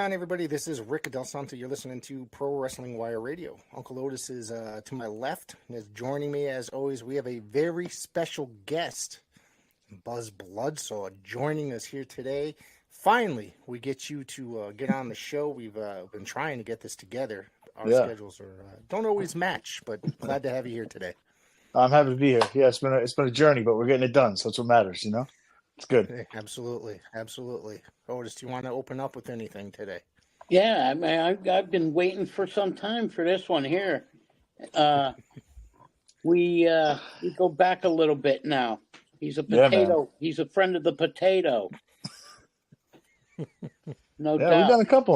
on, everybody? This is Rick Del Santo. You're listening to Pro Wrestling Wire Radio. Uncle Otis is to my left and is joining me as always. We have a very special guest, Buzz Bloodsaw, joining us here today. Finally, we get you to get on the show. We've been trying to get this together. Our schedules don't always match, but glad to have you here today. I'm happy to be here. Yeah, it's been a journey, but we're getting it done, so that's what matters, you know? It's good. Absolutely. Otis, do you want to open up with anything today? Yeah, I mean, I've been waiting for some time for this one here. We go back a little bit now. He's a potato. Yeah, he's a friend of the potato. No doubt. We've done a couple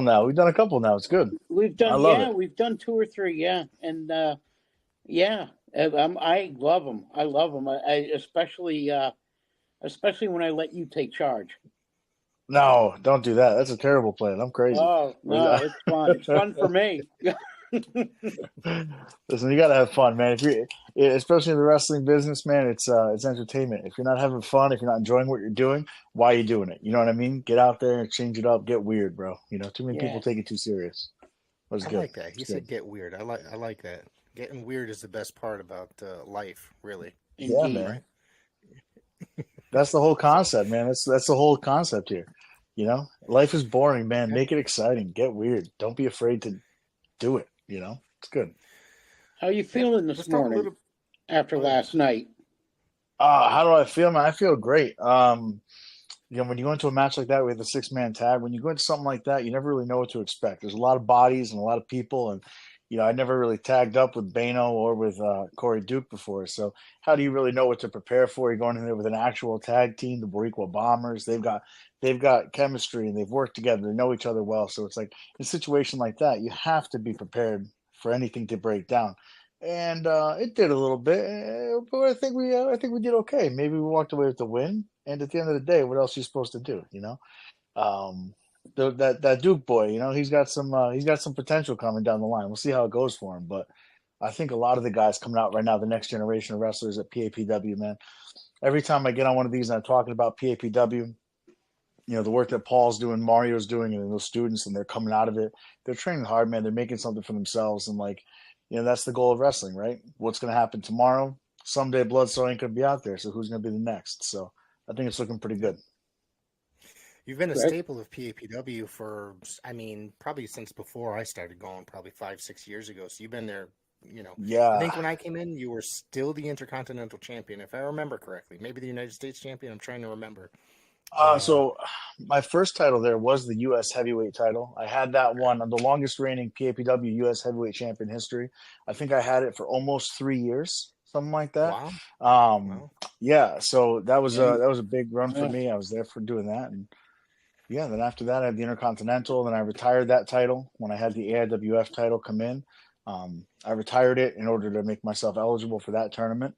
now. It's good. We've done 2 or 3. Yeah, and I love them. I love them. Especially when I let you take charge. No, don't do that. That's a terrible plan. I'm crazy. Oh, no, it's fun. It's fun for me. Listen, you got to have fun, man. Especially in the wrestling business, man, it's entertainment. If you're not having fun, if you're not enjoying what you're doing, why are you doing it? You know what I mean? Get out there and change it up. Get weird, bro. You know, too many people take it too serious. I like that. He said get weird. I like that. Getting weird is the best part about life, really. Yeah, man. Right? That's the whole concept, man. That's the whole concept here. You know, life is boring, man. Make it exciting. Get weird. Don't be afraid to do it. You know, it's good. How are you feeling this morning after last night? How do I feel, man? I feel great. You know, when you go into a match like that with a 6-man tag, when you go into something like that, you never really know what to expect. There's a lot of bodies and a lot of people, and you know, I never really tagged up with Bano or with Corey Duke before. So how do you really know what to prepare for? You're going in there with an actual tag team, the Boricua Bombers. They've got chemistry and they've worked together. They know each other well. So it's like in a situation like that, you have to be prepared for anything to break down. And it did a little bit, but I think we did okay. Maybe we walked away with the win. And at the end of the day, what else are you supposed to do? You know. That Duke boy, you know, he's got some potential coming down the line. We'll see how it goes for him, but I think a lot of the guys coming out right now, the next generation of wrestlers at PAPW, man. Every time I get on one of these and I'm talking about PAPW, you know, the work that Paul's doing, Mario's doing, and those students, and they're coming out of it. They're training hard, man. They're making something for themselves, and like, you know, that's the goal of wrestling, right? What's going to happen tomorrow? Someday Bloodsaw ain't going to be out there, so who's going to be the next? So I think it's looking pretty good. You've been a staple of PAPW for, I mean, probably since before I started going, probably 5-6 years ago. So you've been there, you know. Yeah. I think when I came in, you were still the Intercontinental Champion, if I remember correctly. Maybe the United States Champion. I'm trying to remember. So my first title there was the U.S. Heavyweight title. I had that one. I'm the longest reigning PAPW U.S. Heavyweight Champion in history. I think I had it for almost 3 years, something like that. Wow. Yeah. So that was a big run for me. I was there for doing that, and yeah, then after that, I had the Intercontinental. Then I retired that title when I had the AIWF title come in. I retired it in order to make myself eligible for that tournament.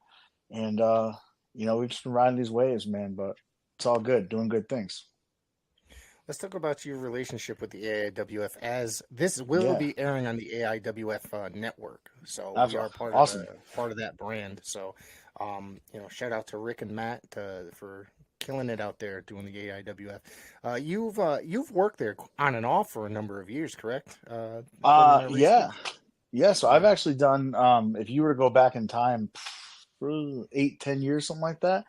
And, you know, we've just been riding these waves, man, but it's all good, doing good things. Let's talk about your relationship with the AIWF, as this will be airing on the AIWF network. So we are part of that brand. So, you know, shout out to Rick and Matt for killing it out there doing the AIWF. You've worked there on and off for a number of years, correct? Yeah. So I've actually done. If you were to go back in time, 8-10 years, something like that.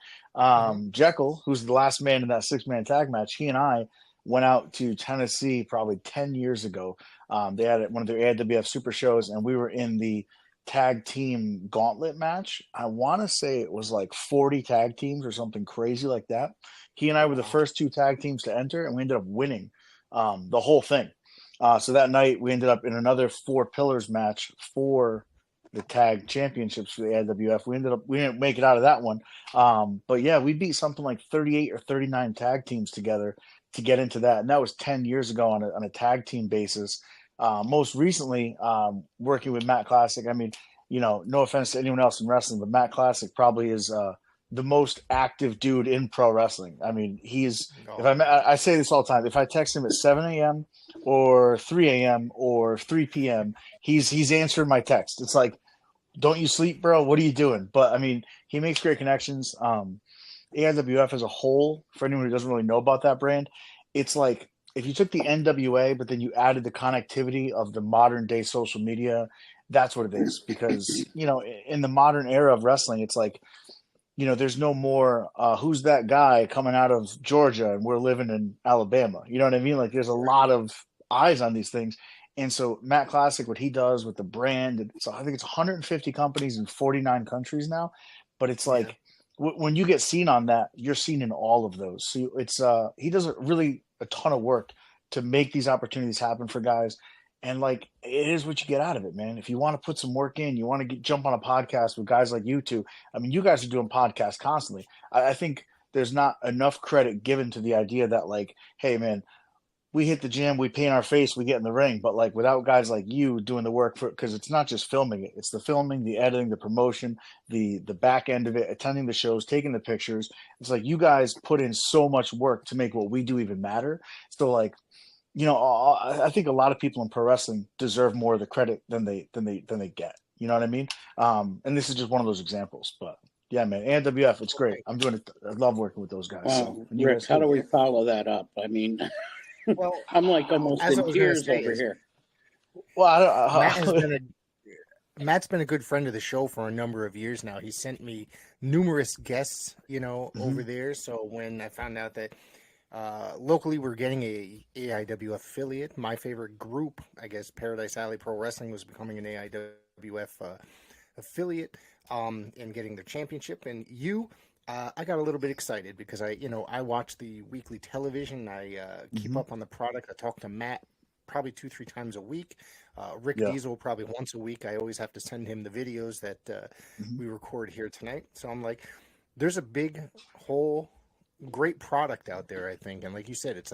Jekyll, who's the last man in that 6-man tag match, he and I went out to Tennessee probably 10 years ago. They had one of their AIWF super shows, and we were in the tag team gauntlet match. I want to say it was like 40 tag teams or something crazy like that. He and I were the first 2 tag teams to enter, and we ended up winning the whole thing. So that night we ended up in another 4 pillars match for the tag championships for the AIWF. We didn't make it out of that one. But yeah, we beat something like 38 or 39 tag teams together to get into that. And that was 10 years ago on a tag team basis. Most recently, working with Matt Classic. I mean, you know, no offense to anyone else in wrestling, but Matt Classic probably is the most active dude in pro wrestling. I mean, he's. If I say this all the time, if I text him at 7 a.m. or 3 a.m. or 3 p.m., he's answering my text. It's like, don't you sleep, bro? What are you doing? But I mean, he makes great connections. AIWF as a whole, for anyone who doesn't really know about that brand, it's like if you took the NWA, but then you added the connectivity of the modern day social media, that's what it is. Because, in the modern era of wrestling, it's like, there's no more who's that guy coming out of Georgia and we're living in Alabama. You know what I mean? Like there's a lot of eyes on these things. And so Matt Classic, what he does with the brand, so I think it's 150 companies in 49 countries now. But it's like when you get seen on that, you're seen in all of those. So it's he does really a ton of work to make these opportunities happen for guys. And like it is what you get out of it, man. If you want to put some work in, you want to jump on a podcast with guys like you two. I mean, you guys are doing podcasts constantly. I think there's not enough credit given to the idea that like, hey, man, we hit the gym, we paint our face, we get in the ring. But like without guys like you doing the work because it's not just filming it, it's the filming, the editing, the promotion, the back end of it, attending the shows, taking the pictures. It's like you guys put in so much work to make what we do even matter. So like, I think a lot of people in pro wrestling deserve more of the credit than they get. You know what I mean? And this is just one of those examples. But yeah, man, ANWF, it's great. I'm doing it. I love working with those guys. Wow, so, Rick, how do we follow that up? I mean, well, I'm like almost in tears over here. Well, Matt's been a good friend of the show for a number of years now. He sent me numerous guests, over there. So when I found out that locally we're getting a AIWF affiliate, my favorite group, I guess, Paradise Alley Pro Wrestling was becoming an AIWF affiliate, and getting their championship. And I got a little bit excited because I watch the weekly television. I keep up on the product. I talk to Matt probably 2-3 times a week. Rick Diesel probably once a week. I always have to send him the videos that we record here tonight. So I'm like, there's a big whole great product out there, I think. And like you said, it's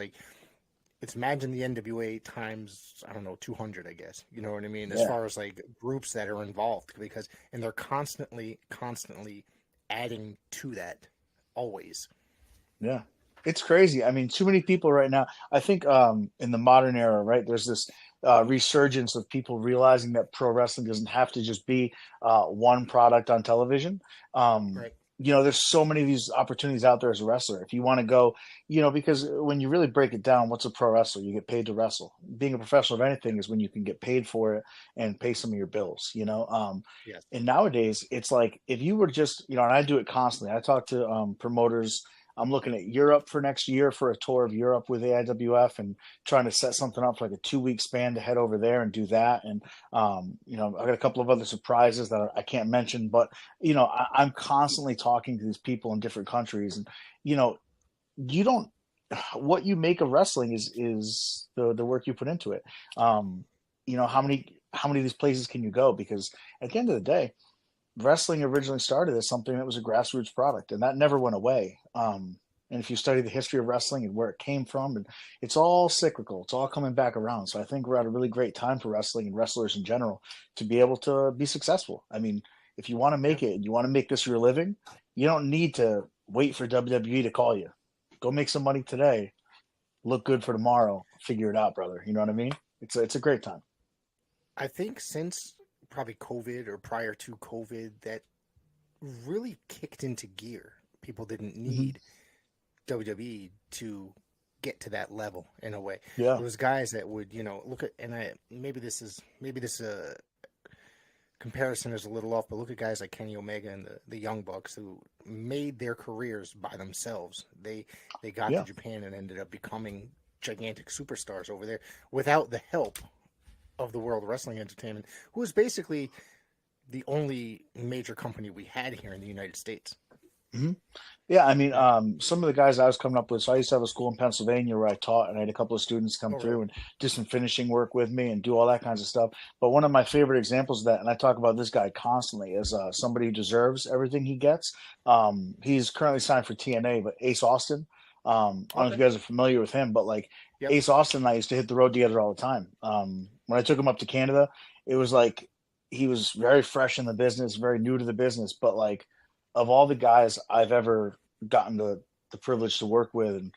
imagine the NWA times, I don't know, 200, I guess. You know what I mean? As far as like groups that are involved, and they're constantly adding to that always. Yeah. It's crazy. I mean, too many people right now. I think in the modern era, right, there's this resurgence of people realizing that pro wrestling doesn't have to just be one product on television. Right. There's so many of these opportunities out there as a wrestler. If you want to go, because when you really break it down, what's a pro wrestler? You get paid to wrestle. Being a professional of anything is when you can get paid for it and pay some of your bills, Yes. And nowadays it's like, if you were just, and I do it constantly. I talk to promoters. I'm looking at Europe for next year for a tour of Europe with AIWF and trying to set something up for like a 2-week span to head over there and do that. And, I got a couple of other surprises that I can't mention, but, I'm constantly talking to these people in different countries and, what you make of wrestling is the work you put into it. How many of these places can you go? Because at the end of the day, wrestling originally started as something that was a grassroots product, and that never went away. And if you study the history of wrestling and where it came from, and it's all cyclical, it's all coming back around. So I think we're at a really great time for wrestling and wrestlers in general to be able to be successful. I mean, if you want to make it and you want to make this your living, you don't need to wait for WWE to call you. Go make some money today, look good for tomorrow, figure it out, brother. You know what I mean? It's a great time. I think since probably COVID or prior to COVID, that really kicked into gear. People didn't need WWE to get to that level in a way. Yeah. There was guys that would, look at, and maybe this comparison is a little off, but look at guys like Kenny Omega and the Young Bucks who made their careers by themselves. They got to Japan and ended up becoming gigantic superstars over there without the help of the World Wrestling Entertainment, who was basically the only major company we had here in the United States. Mm-hmm. Yeah, I mean, some of the guys I was coming up with, so I used to have a school in Pennsylvania where I taught, and I had a couple of students come through and do some finishing work with me and do all that kinds of stuff. But one of my favorite examples of that, and I talk about this guy constantly, is somebody who deserves everything he gets. He's currently signed for TNA, but Ace Austin. I don't know if you guys are familiar with him, but like Ace Austin and I used to hit the road together all the time. When I took him up to Canada, it was like he was very fresh in the business, very new to the business, but like of all the guys I've ever gotten the privilege to work with and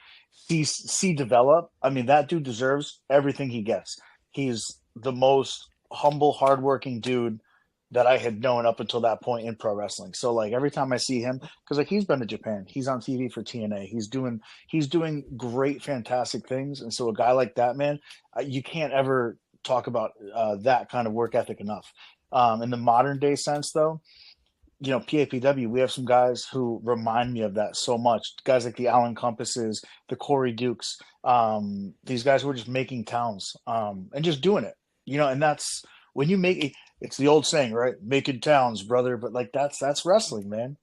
see develop, I mean, that dude deserves everything he gets. He's the most humble, hardworking dude that I had known up until that point in pro wrestling. So like every time I see him, because like he's been to Japan, he's on TV for TNA, he's doing great, fantastic things. And so a guy like that, man, you can't ever talk about that kind of work ethic enough. In the modern day sense, though, you know, PAPW, we have some guys who remind me of that so much. Guys like the Alan Compasses, the Corey Dukes, these guys who are just making towns and just doing it, you know. And that's when you make it, it's the old saying, right? Making towns, brother. But like that's wrestling, man.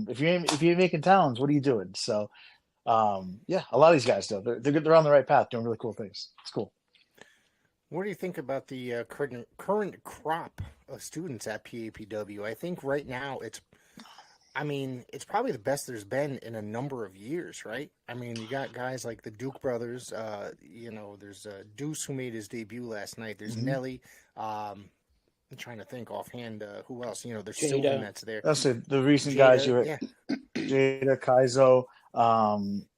If you're making towns, what are you doing? So yeah, a lot of these guys though, they're on the right path, doing really cool things. It's cool. What do you think about the current crop of students at PAPW? I think right now it's probably the best there's been in a number of years, right? I mean, you got guys like the Duke brothers. There's Deuce who made his debut last night. There's Nelly. I'm trying to think offhand who else. You know, there's Sylvan that's there. That's it. The recent Jada, guys you were yeah. Jada, Kaizo.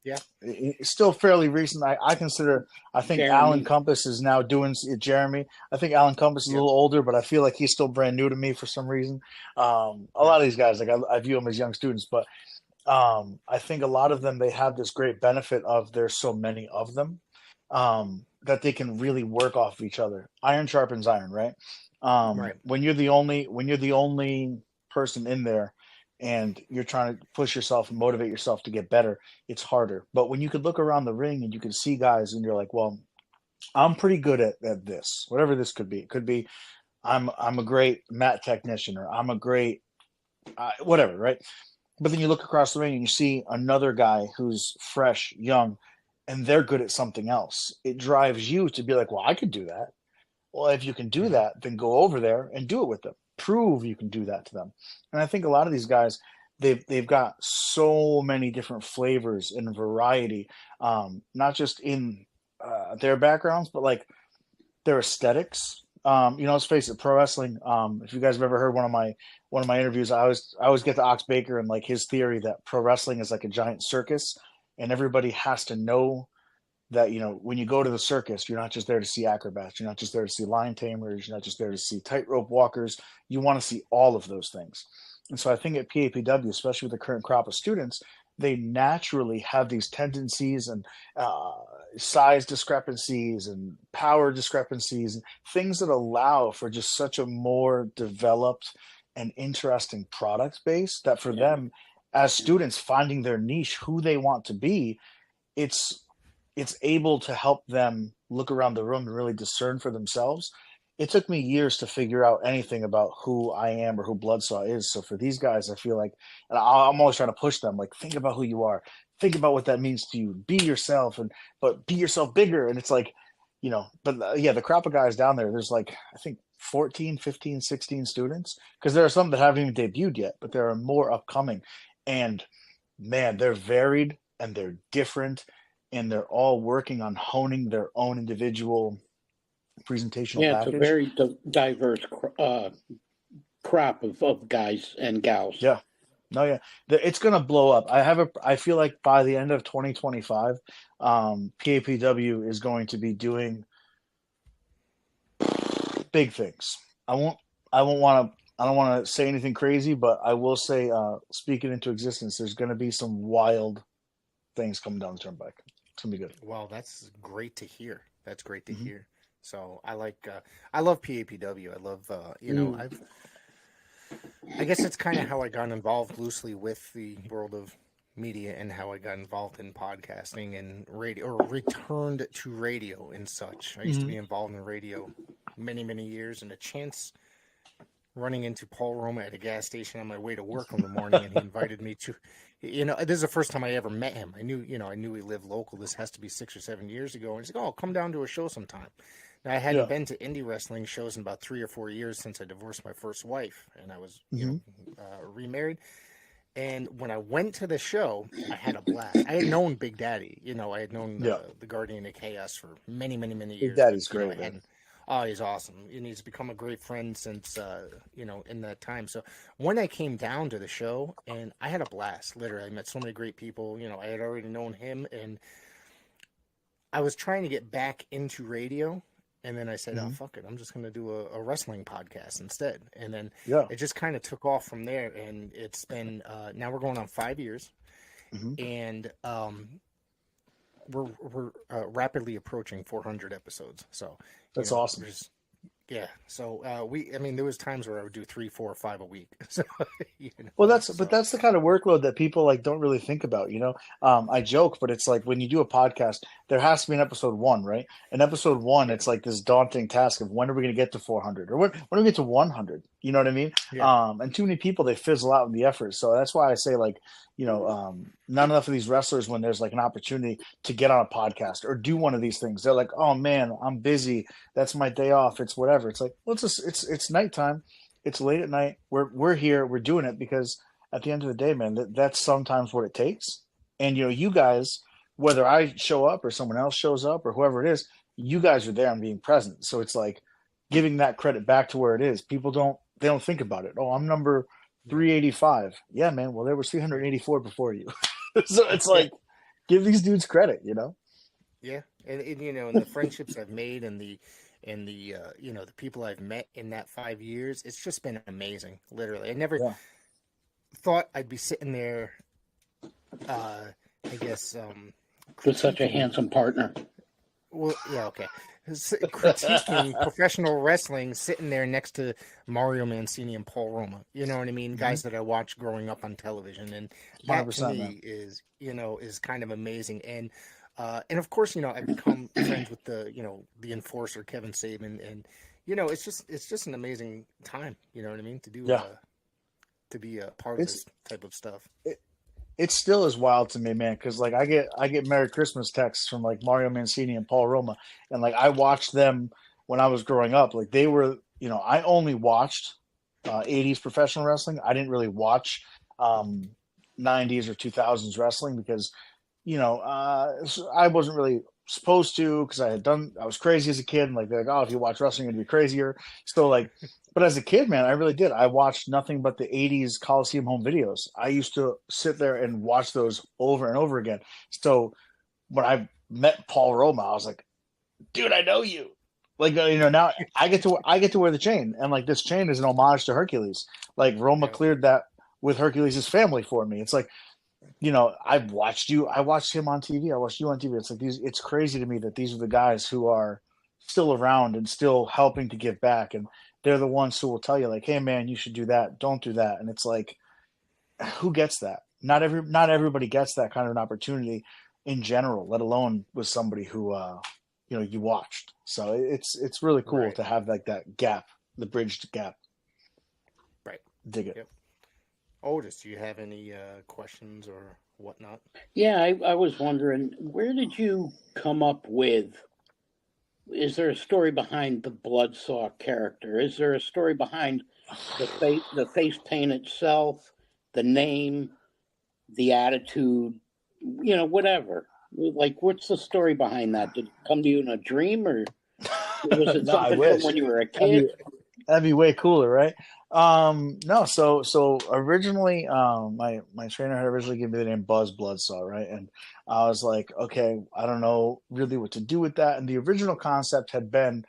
Yeah. It's still fairly recent. I consider. I think Jeremy. Alan Compass is now doing Jeremy. I think Alan Compass is a little older, but I feel like he's still brand new to me for some reason. A lot of these guys, like I view them as young students, but I think a lot of them, they have this great benefit of there's so many of them that they can really work off of each other. Iron sharpens iron, right? Right. When you're the only person in there and you're trying to push yourself and motivate yourself to get better, it's harder. But when you could look around the ring and you can see guys and you're like, well, I'm pretty good at this, whatever this could be. It could be I'm a great mat technician, or I'm a great whatever, right? But then you look across the ring and you see another guy who's fresh, young, and they're good at something else. It drives you to be like, well, I could do that. Well, if you can do that, then go over there and do it with them. Prove you can do that to them. And I think a lot of these guys, they've got so many different flavors and variety, not just in their backgrounds, but like their aesthetics. Let's face it, pro wrestling. If you guys have ever heard one of my interviews, I always get to Ox Baker and like his theory that pro wrestling is like a giant circus, and everybody has to know that, you know, when you go to the circus, you're not just there to see acrobats, you're not just there to see lion tamers, you're not just there to see tightrope walkers. You want to see all of those things. And so I think at PAPW, especially with the current crop of students, they naturally have these tendencies and size discrepancies and power discrepancies, and things that allow for just such a more developed and interesting product base that for them as students finding their niche, who they want to be, it's able to help them look around the room and really discern for themselves. It took me years to figure out anything about who I am or who Bloodsaw is. So for these guys, I feel like, and I'm always trying to push them, like, think about who you are. Think about what that means to you. Be yourself, but be yourself bigger. And it's like, you know, but the crop of guys down there, there's like, I think 14, 15, 16 students, because there are some that haven't even debuted yet, but there are more upcoming. And man, they're varied and they're different, and they're all working on honing their own individual presentational package. It's a very diverse crop of guys and gals. Yeah. No, yeah. It's going to blow up. I feel like by the end of 2025, PAPW is going to be doing big things. I don't want to say anything crazy, but I will say, speaking into existence, there's going to be some wild things coming down the turnpike. It's going to be good. Well, that's great to hear. That's great to hear. So I love PAPW. I love, I guess it's kind of how I got involved loosely with the world of media and how I got involved in podcasting and radio, or returned to radio and such. I used to be involved in radio many, many years, and a chance running into Paul Roma at a gas station on my way to work in the morning, and he invited me to, this is the first time I ever met him. I knew he lived local. This has to be 6 or 7 years ago. And he's like, oh, come down to a show sometime. Now, I hadn't been to indie wrestling shows in about 3 or 4 years since I divorced my first wife, and I was remarried. And when I went to the show, I had a blast. I had known Big Daddy. I had known the Guardian of Chaos for many, many, many years. Big Daddy's great, man. Oh, he's awesome. And he's become a great friend since, in that time. So when I came down to the show, and I had a blast, literally. I met so many great people. I had already known him, and I was trying to get back into radio. And then I said, oh, fuck it. I'm just going to do a wrestling podcast instead. And then Yeah. it just kind of took off from there. And it's been, now we're going on 5 years. And we're rapidly approaching 400 episodes. So that's awesome. Yeah. So there was times where I would do 3, 4, 5 a week. So, well, that's the kind of workload that people like don't really think about. I joke, but it's like when you do a podcast, there has to be an episode 1, right? And episode 1, it's like this daunting task of when are we going to get to 400 or when do we get to 100? You know what I mean? Yeah. And too many people, they fizzle out in the effort. So that's why I say like, not enough of these wrestlers, when there's like an opportunity to get on a podcast or do one of these things, they're like, oh man, I'm busy. That's my day off. It's whatever. It's like, well, it's nighttime. It's late at night. We're here. We're doing it because at the end of the day, man, that's sometimes what it takes. And, you guys, whether I show up or someone else shows up or whoever it is, you guys are there and being present. So it's like giving that credit back to where it is. People they don't think about it. Oh, I'm number 385. Yeah, man. Well, there was 384 before you. So it's like, give these dudes credit, Yeah. And and the friendships I've made and the the people I've met in that 5 years, it's just been amazing. Literally. I never thought I'd be sitting there, I guess, with such a handsome partner. Well, yeah, okay. Critiquing professional wrestling, sitting there next to Mario Mancini and Paul Roma. You know what I mean? Guys that I watched growing up on television, and that to me is kind of amazing. And of course, I've become friends with the enforcer Kevin Saban, and it's just an amazing time. You know what I mean? To do to be a part of this type of stuff. It still is wild to me, man, because like I get Merry Christmas texts from like Mario Mancini and Paul Roma, and like I watched them when I was growing up. Like they were, I only watched 80s professional wrestling. I didn't really watch 90s or 2000s wrestling because I wasn't really supposed to, because I was crazy as a kid, and like they're like, oh, if you watch wrestling, you're gonna be crazier. So like, but as a kid, man, I really did. I watched nothing but the 80s Coliseum home videos. I used to sit there and watch those over and over again. So when I met Paul Roma, I was like, dude, I know you. Like, now I get to wear the chain, and like this chain is an homage to Hercules. Like Roma cleared that with Hercules' family for me. It's like, I've watched you. I watched him on TV. I watched you on TV. It's like it's crazy to me that these are the guys who are still around and still helping to give back. And they're the ones who will tell you like, hey man, you should do that. Don't do that. And it's like, who gets that? Not everybody gets that kind of an opportunity in general, let alone with somebody who, you watched. So it's really cool to have like that gap, the bridged gap. Right. Dig it. Yep. Otis, do you have any questions or whatnot? Yeah, I was wondering, where did you come up with? Is there a story behind the Bloodsaw character? Is there a story behind the face paint itself, the name, the attitude, whatever? Like, what's the story behind that? Did it come to you in a dream, or was it something from when you were a kid? That'd be way cooler, right? No, so originally, my trainer had originally given me the name Buzz Bloodsaw, right? And I was like, okay, I don't know really what to do with that. And the original concept had been,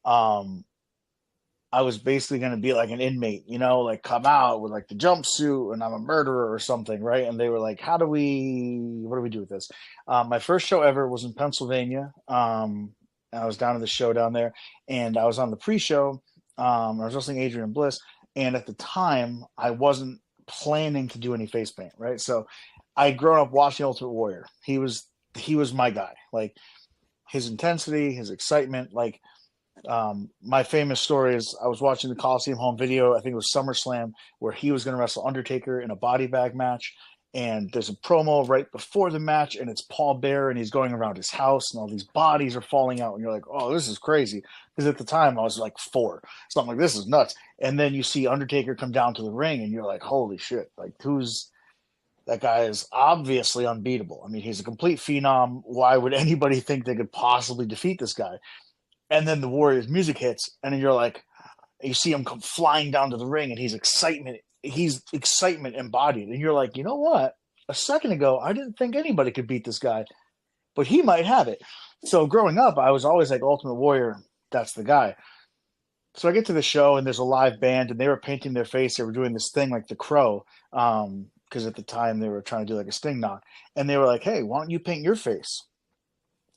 I was basically going to be like an inmate, like come out with like the jumpsuit and I'm a murderer or something, right? And they were like, what do we do with this? My first show ever was in Pennsylvania. I was down at the show down there, and I was on the pre-show. I was wrestling Adrian Bliss, and at the time, I wasn't planning to do any face paint, right? So I'd grown up watching Ultimate Warrior. He was my guy. Like his intensity, his excitement. Like my famous story is I was watching the Coliseum home video. I think it was SummerSlam, where he was going to wrestle Undertaker in a body bag match. And there's a promo right before the match, and it's Paul Bearer, and he's going around his house, and all these bodies are falling out, and you're like, oh, this is crazy. Because at the time, I was like 4. So I'm like, this is nuts. And then you see Undertaker come down to the ring, and you're like, holy shit. Like, that guy is obviously unbeatable. I mean, he's a complete phenom. Why would anybody think they could possibly defeat this guy? And then the Warriors music hits, and then you're like, you see him come flying down to the ring, and he's excitement embodied. And you're like, you know what? A second ago, I didn't think anybody could beat this guy, but he might have it. So growing up, I was always like Ultimate Warrior, that's the guy. So I get to the show and there's a live band and they were painting their face. They were doing this thing like the Crow, because at the time they were trying to do like a sting knock, and they were like, "Hey, why don't you paint your face?"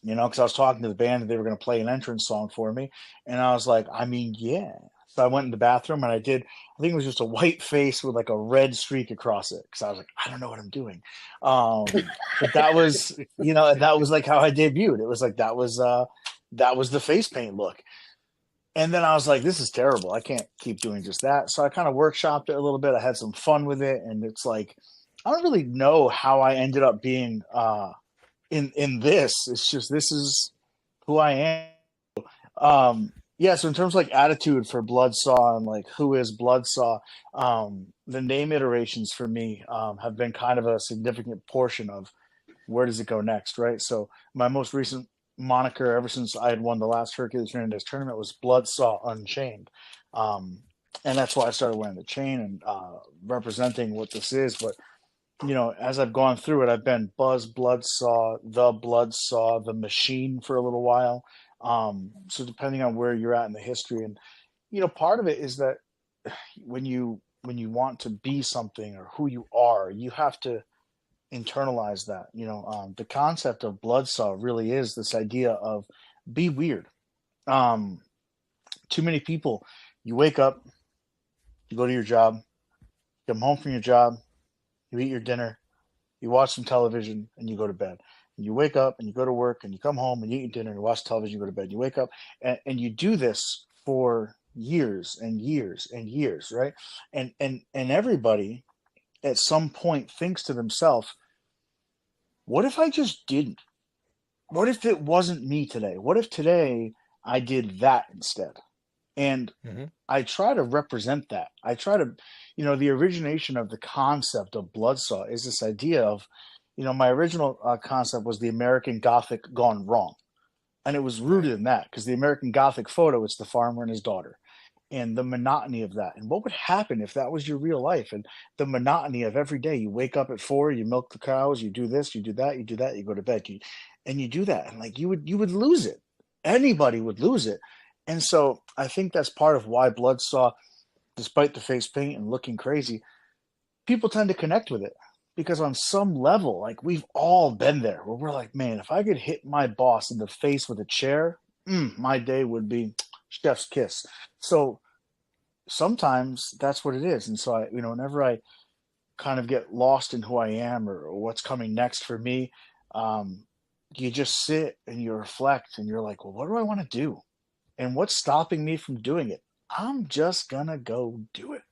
Because I was talking to the band and they were going to play an entrance song for me, and I was like, "I mean, yeah." So I went in the bathroom and I did. I think it was just a white face with like a red streak across it because I was like, I don't know what I'm doing. But that was, and that was like how I debuted. It was like that was the face paint look. And then I was like, this is terrible. I can't keep doing just that. So I kind of workshopped it a little bit. I had some fun with it. And it's like, I don't really know how I ended up being in this. It's just, this is who I am. Yeah, so in terms of like attitude for Bloodsaw and like who is Bloodsaw, the name iterations for me have been kind of a significant portion of where does it go next, right? So my most recent moniker ever since I had won the last Hercules Hernandez tournament was Bloodsaw Unchained. And that's why I started wearing the chain and representing what this is. But, as I've gone through it, I've been Buzz Bloodsaw, the Machine for a little while. So depending on where you're at in the history, and, part of it is that when you want to be something or who you are, you have to internalize that. The concept of Bloodsaw really is this idea of be weird. Too many people, you wake up, you go to your job, come home from your job, you eat your dinner, you watch some television, and you go to bed. And you wake up and you go to work and you come home and you eat your dinner and you watch television, you go to bed, you wake up, and you do this for years and years and years, right? And everybody at some point thinks to themselves, what if I just didn't? What if it wasn't me today? What if today I did that instead? And I try to represent that. I try to, the origination of the concept of Bloodsaw is this idea of, my original concept was the American Gothic gone wrong. And it was rooted in that because the American Gothic photo, it's the farmer and his daughter and the monotony of that. And what would happen if that was your real life? And the monotony of every day, you wake up at 4, you milk the cows, you do this, you do that, you do that, you go to bed, and you do that. And like, you would lose it. Anybody would lose it. And so I think that's part of why Bloodsaw, despite the face paint and looking crazy, people tend to connect with it. Because on some level, like we've all been there where we're like, man, if I could hit my boss in the face with a chair, my day would be chef's kiss. So sometimes that's what it is. And so I, whenever I kind of get lost in who I am or what's coming next for me, you just sit and you reflect and you're like, well, what do I want to do? And what's stopping me from doing it? I'm just gonna go do it.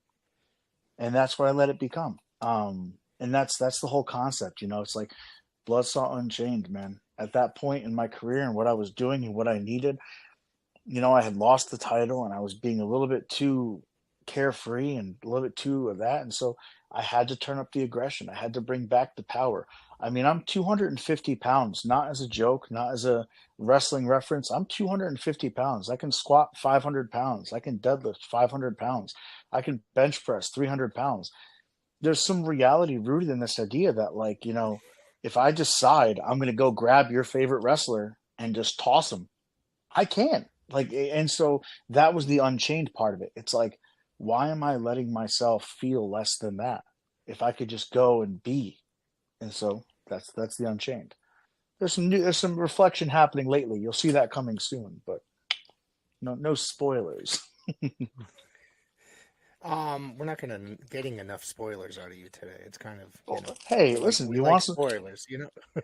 And that's what I let it become. And that's the whole concept, it's like Bloodsaw Unchained, man. At that point in my career and what I was doing and what I needed, I had lost the title and I was being a little bit too carefree and a little bit too of that. And so I had to turn up the aggression. I had to bring back the power. I mean, I'm 250 pounds, not as a joke, not as a wrestling reference. I'm 250 pounds. I can squat 500 pounds. I can deadlift 500 pounds. I can bench press 300 pounds. There's some reality rooted in this idea that, like, if I decide I'm going to go grab your favorite wrestler and just toss him, I can. Like, and so that was the Unchained part of it. It's like, why am I letting myself feel less than that if I could just go and be? And so that's the Unchained. There's some reflection happening lately. You'll see that coming soon, but no spoilers. We're not getting enough spoilers out of you today. It's kind of, hey, listen, we you like want some spoilers,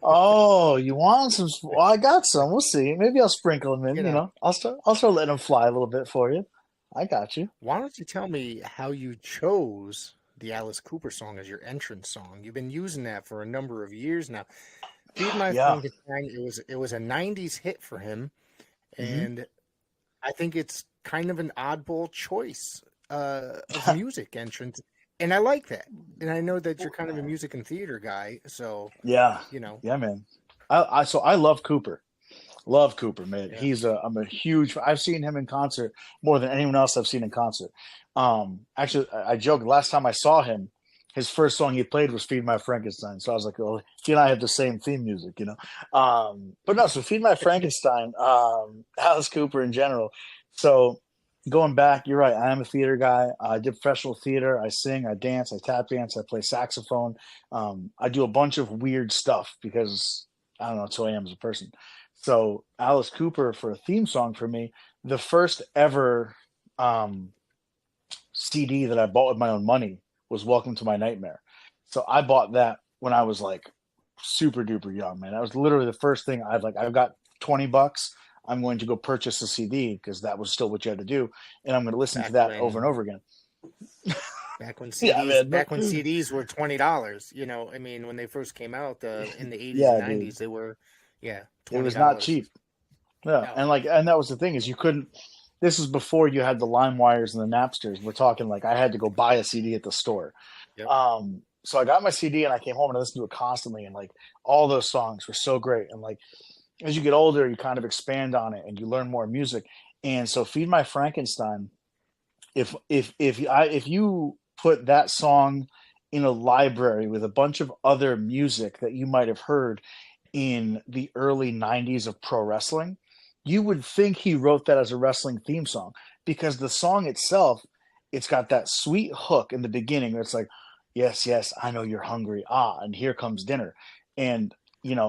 Oh, you want some? Well, I got some. We'll see. Maybe I'll sprinkle them in. I'll start letting them fly a little bit for you. I got you. Why don't you tell me how you chose the Alice Cooper song as your entrance song? You've been using that for a number of years now. Feed My Frankenstein. It was a '90s hit for him, and I think it's kind of an oddball choice of music entrance, and I like that. And I know that you're kind of a music and theater guy, so yeah, man. I love Cooper. Love Cooper, man. Yeah. I'm a huge. I've seen him in concert more than anyone else I've seen in concert. Actually, I joked last time I saw him, his first song he played was "Feed My Frankenstein." So I was like, "Oh, he and I have the same theme music, you know." But no, so "Feed My Frankenstein," Alice Cooper in general. So going back, you're right. I am a theater guy. I did professional theater. I sing, I dance, I tap dance, I play saxophone. I do a bunch of weird stuff because I don't know, it's who I am as a person. So Alice Cooper for a theme song for me, the first ever um, CD that I bought with my own money was Welcome to My Nightmare. So I bought that when I was like super duper young, man. That was literally the first thing I've got $20. I'm going to go purchase a CD because that was still what you had to do, and I'm going to listen to Back that over and when over again. Yeah, man. back when CDs were $20. I mean, when they first came out in the 80s and Yeah, dude. 90s, they were, yeah, It was not $20. cheap. Yeah, No. and that was the thing is you couldn't. This is before you had the Lime Wires and the Napsters. We're talking like I had to go buy a CD at the store. Yep. So I got my CD and I came home and I listened to it constantly, and like all those songs were so great. And like as you get older, you kind of expand on it and you learn more music. And so "Feed My Frankenstein," if you put that song in a library with a bunch of other music that you might have heard in the early 90s of pro wrestling, you would think he wrote that as a wrestling theme song because the song itself, it's got that sweet hook in the beginning where it's like, yes, yes, I know you're hungry. Ah, and here comes dinner. And,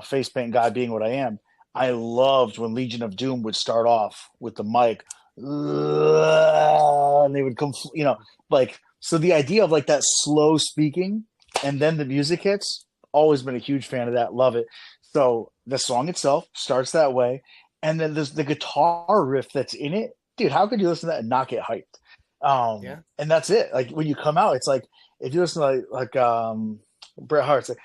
face paint guy being what I am, I loved when Legion of Doom would start off with the mic and they would come, like, so the idea of like that slow speaking and then the music hits, always been a huge fan of that. Love it. So the song itself starts that way. And then there's the guitar riff that's in it. Dude, how could you listen to that and not get hyped? Yeah. And that's it. Like when you come out, it's like if you listen to Bret Hart's like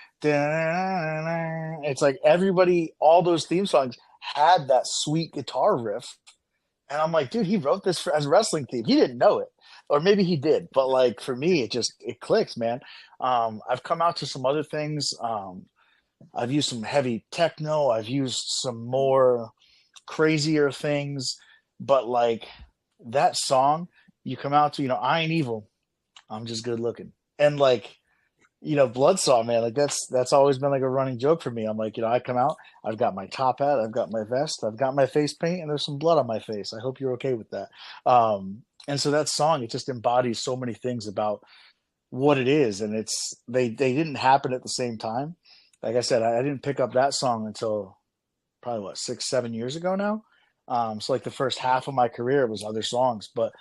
it's like everybody, all those theme songs had that sweet guitar riff. And I'm like, dude, he wrote this as a wrestling theme. He didn't know it. Or maybe he did, but like for me, it clicks, man. I've come out to some other things. I've used some heavy techno. I've used some more crazier things, but like that song, you come out to, I ain't evil, I'm just good looking, and like, Bloodsaw, man, like that's always been like a running joke for me. I'm like, I come out, I've got my top hat, I've got my vest, I've got my face paint, and there's some blood on my face. I hope you're okay with that. And so that song, it just embodies so many things about what it is, and they didn't happen at the same time. Like I said, I didn't pick up that song until probably what 6 7 years ago now. So like the first half of my career was other songs, but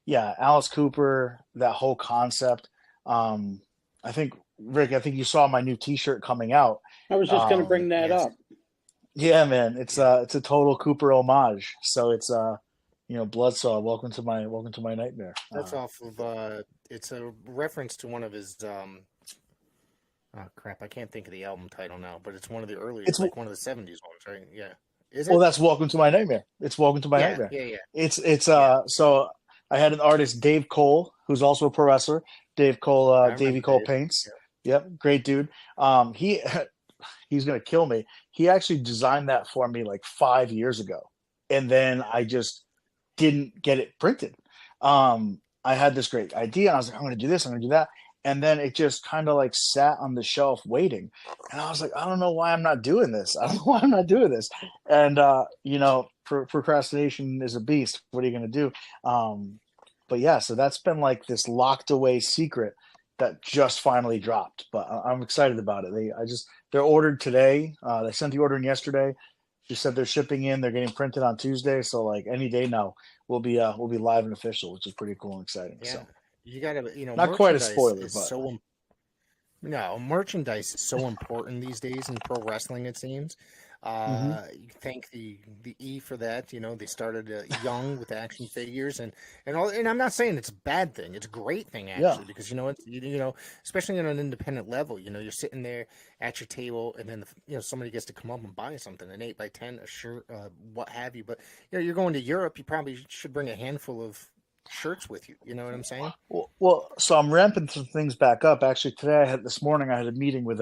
yeah, Alice Cooper, that whole concept. I think Rick, I think you saw my new T-shirt coming out. I was just going to bring that Yes. up. Yeah, man, it's a total Cooper homage. So it's Bloodsaw, welcome to my nightmare. That's off of it's a reference to one of his oh crap, I can't think of the album title now, but it's one of the earlier, It's like one of the 70s ones, right? Yeah. Is Well, it? that's Welcome to My Nightmare. It's Welcome to My Yeah, Nightmare. yeah, yeah. It's Yeah. so I had an artist, Dave Cole, who's also a pro wrestler. Dave Cole, I Davey remember Cole Dave. Paints. Yep, great dude. He he's gonna kill me. He actually designed that for me like 5 years ago, and then I just didn't get it printed. I had this great idea, and I was like, I'm gonna do this, I'm gonna do that, and then it just kind of like sat on the shelf waiting, and I was like, I don't know why I'm not doing this. I don't know why I'm not doing this, and procrastination is a beast. What are you gonna do? But yeah, so that's been like this locked away secret that just finally dropped. But I'm excited about it. They're ordered today. They sent the order in yesterday. She said they're shipping in. They're getting printed on Tuesday. So like any day now, we'll be live and official, which is pretty cool and exciting. Yeah. So You gotta, not quite a merchandise spoiler, is but so no, merchandise is so important these days in pro wrestling. It seems. hmm You thank the E for that. They started young with action figures and all. And I'm not saying it's a bad thing. It's a great thing yeah, actually because especially on an independent level. You're sitting there at your table and then somebody gets to come up and buy something, an 8x10, a shirt, what have you. But you're going to Europe. You probably should bring a handful of shirts with you. You know what I'm saying? well, so I'm ramping some things back up. Actually, this morning I had a meeting with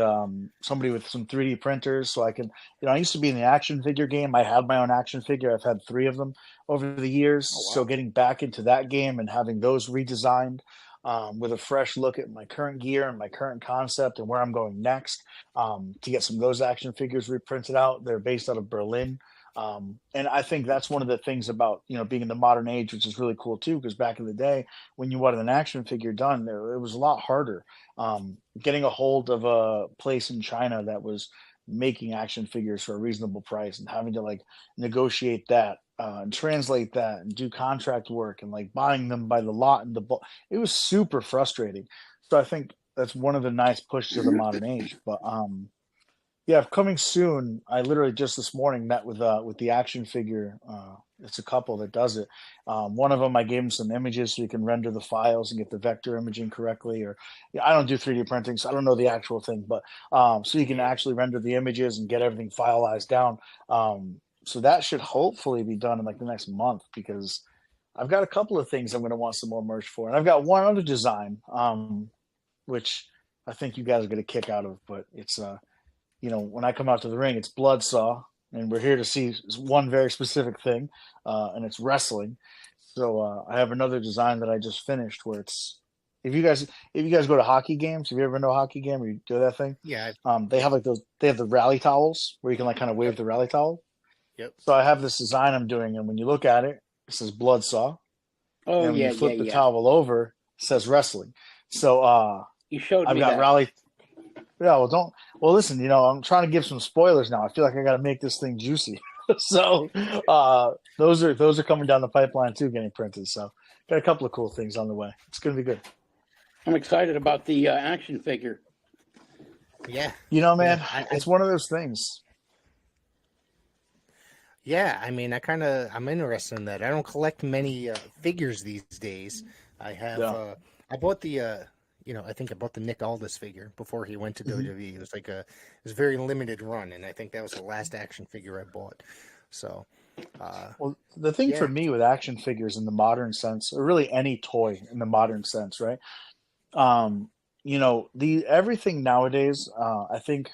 somebody with some 3D printers, so I can, I used to be in the action figure game. I had my own action figure. I've had 3 of them over the years. Oh So wow. getting back into that game and having those redesigned, with a fresh look at my current gear and my current concept and where I'm going next, to get some of those action figures reprinted out. They're based out of Berlin. And I think that's one of the things about, being in the modern age, which is really cool too, because back in the day when you wanted an action figure done, it was a lot harder. Getting a hold of a place in China that was making action figures for a reasonable price and having to like negotiate that, and translate that and do contract work and like buying them by the lot and the bulk. It was super frustrating. So I think that's one of the nice pushes of the modern age. But yeah, coming soon. I literally just this morning met with the action figure. It's a couple that does it. One of them, I gave him some images so you can render the files and get the vector imaging correctly. Or I don't do 3D printing, so I don't know the actual thing, but so you can actually render the images and get everything filized down. So that should hopefully be done in like the next month, because I've got a couple of things I'm going to want some more merch for, and I've got one other design, which I think you guys are going to kick out of, but it's when I come out to the ring, it's Bloodsaw, and we're here to see one very specific thing, and it's wrestling. So I have another design that I just finished where it's if you guys go to hockey games, if you ever been to a hockey game or you do that thing, Yeah. they have they have the rally towels where you can like kind of wave the rally towel. Yep. So I have this design I'm doing, and when you look at it, it says Bloodsaw. Oh, And when yeah, you flip yeah, the yeah. towel over, it says wrestling. So You showed I've me got that. rally. Yeah, well, listen, I'm trying to give some spoilers now. I feel like I got to make this thing juicy. So those are coming down the pipeline too, getting printed. So got a couple of cool things on the way. It's going to be good. I'm excited about the action figure. Yeah. Man, Yeah, it's one of those things. Yeah, I mean, I'm interested in that. I don't collect many figures these days. I have, Yeah. I bought the, I think I bought the Nick Aldis figure before he went to Mhm. WWE. It was a very limited run, and I think that was the last action figure I bought. So, Well, the thing for yeah, me with action figures in the modern sense, or really any toy in the modern sense, right? Um, the everything nowadays, I think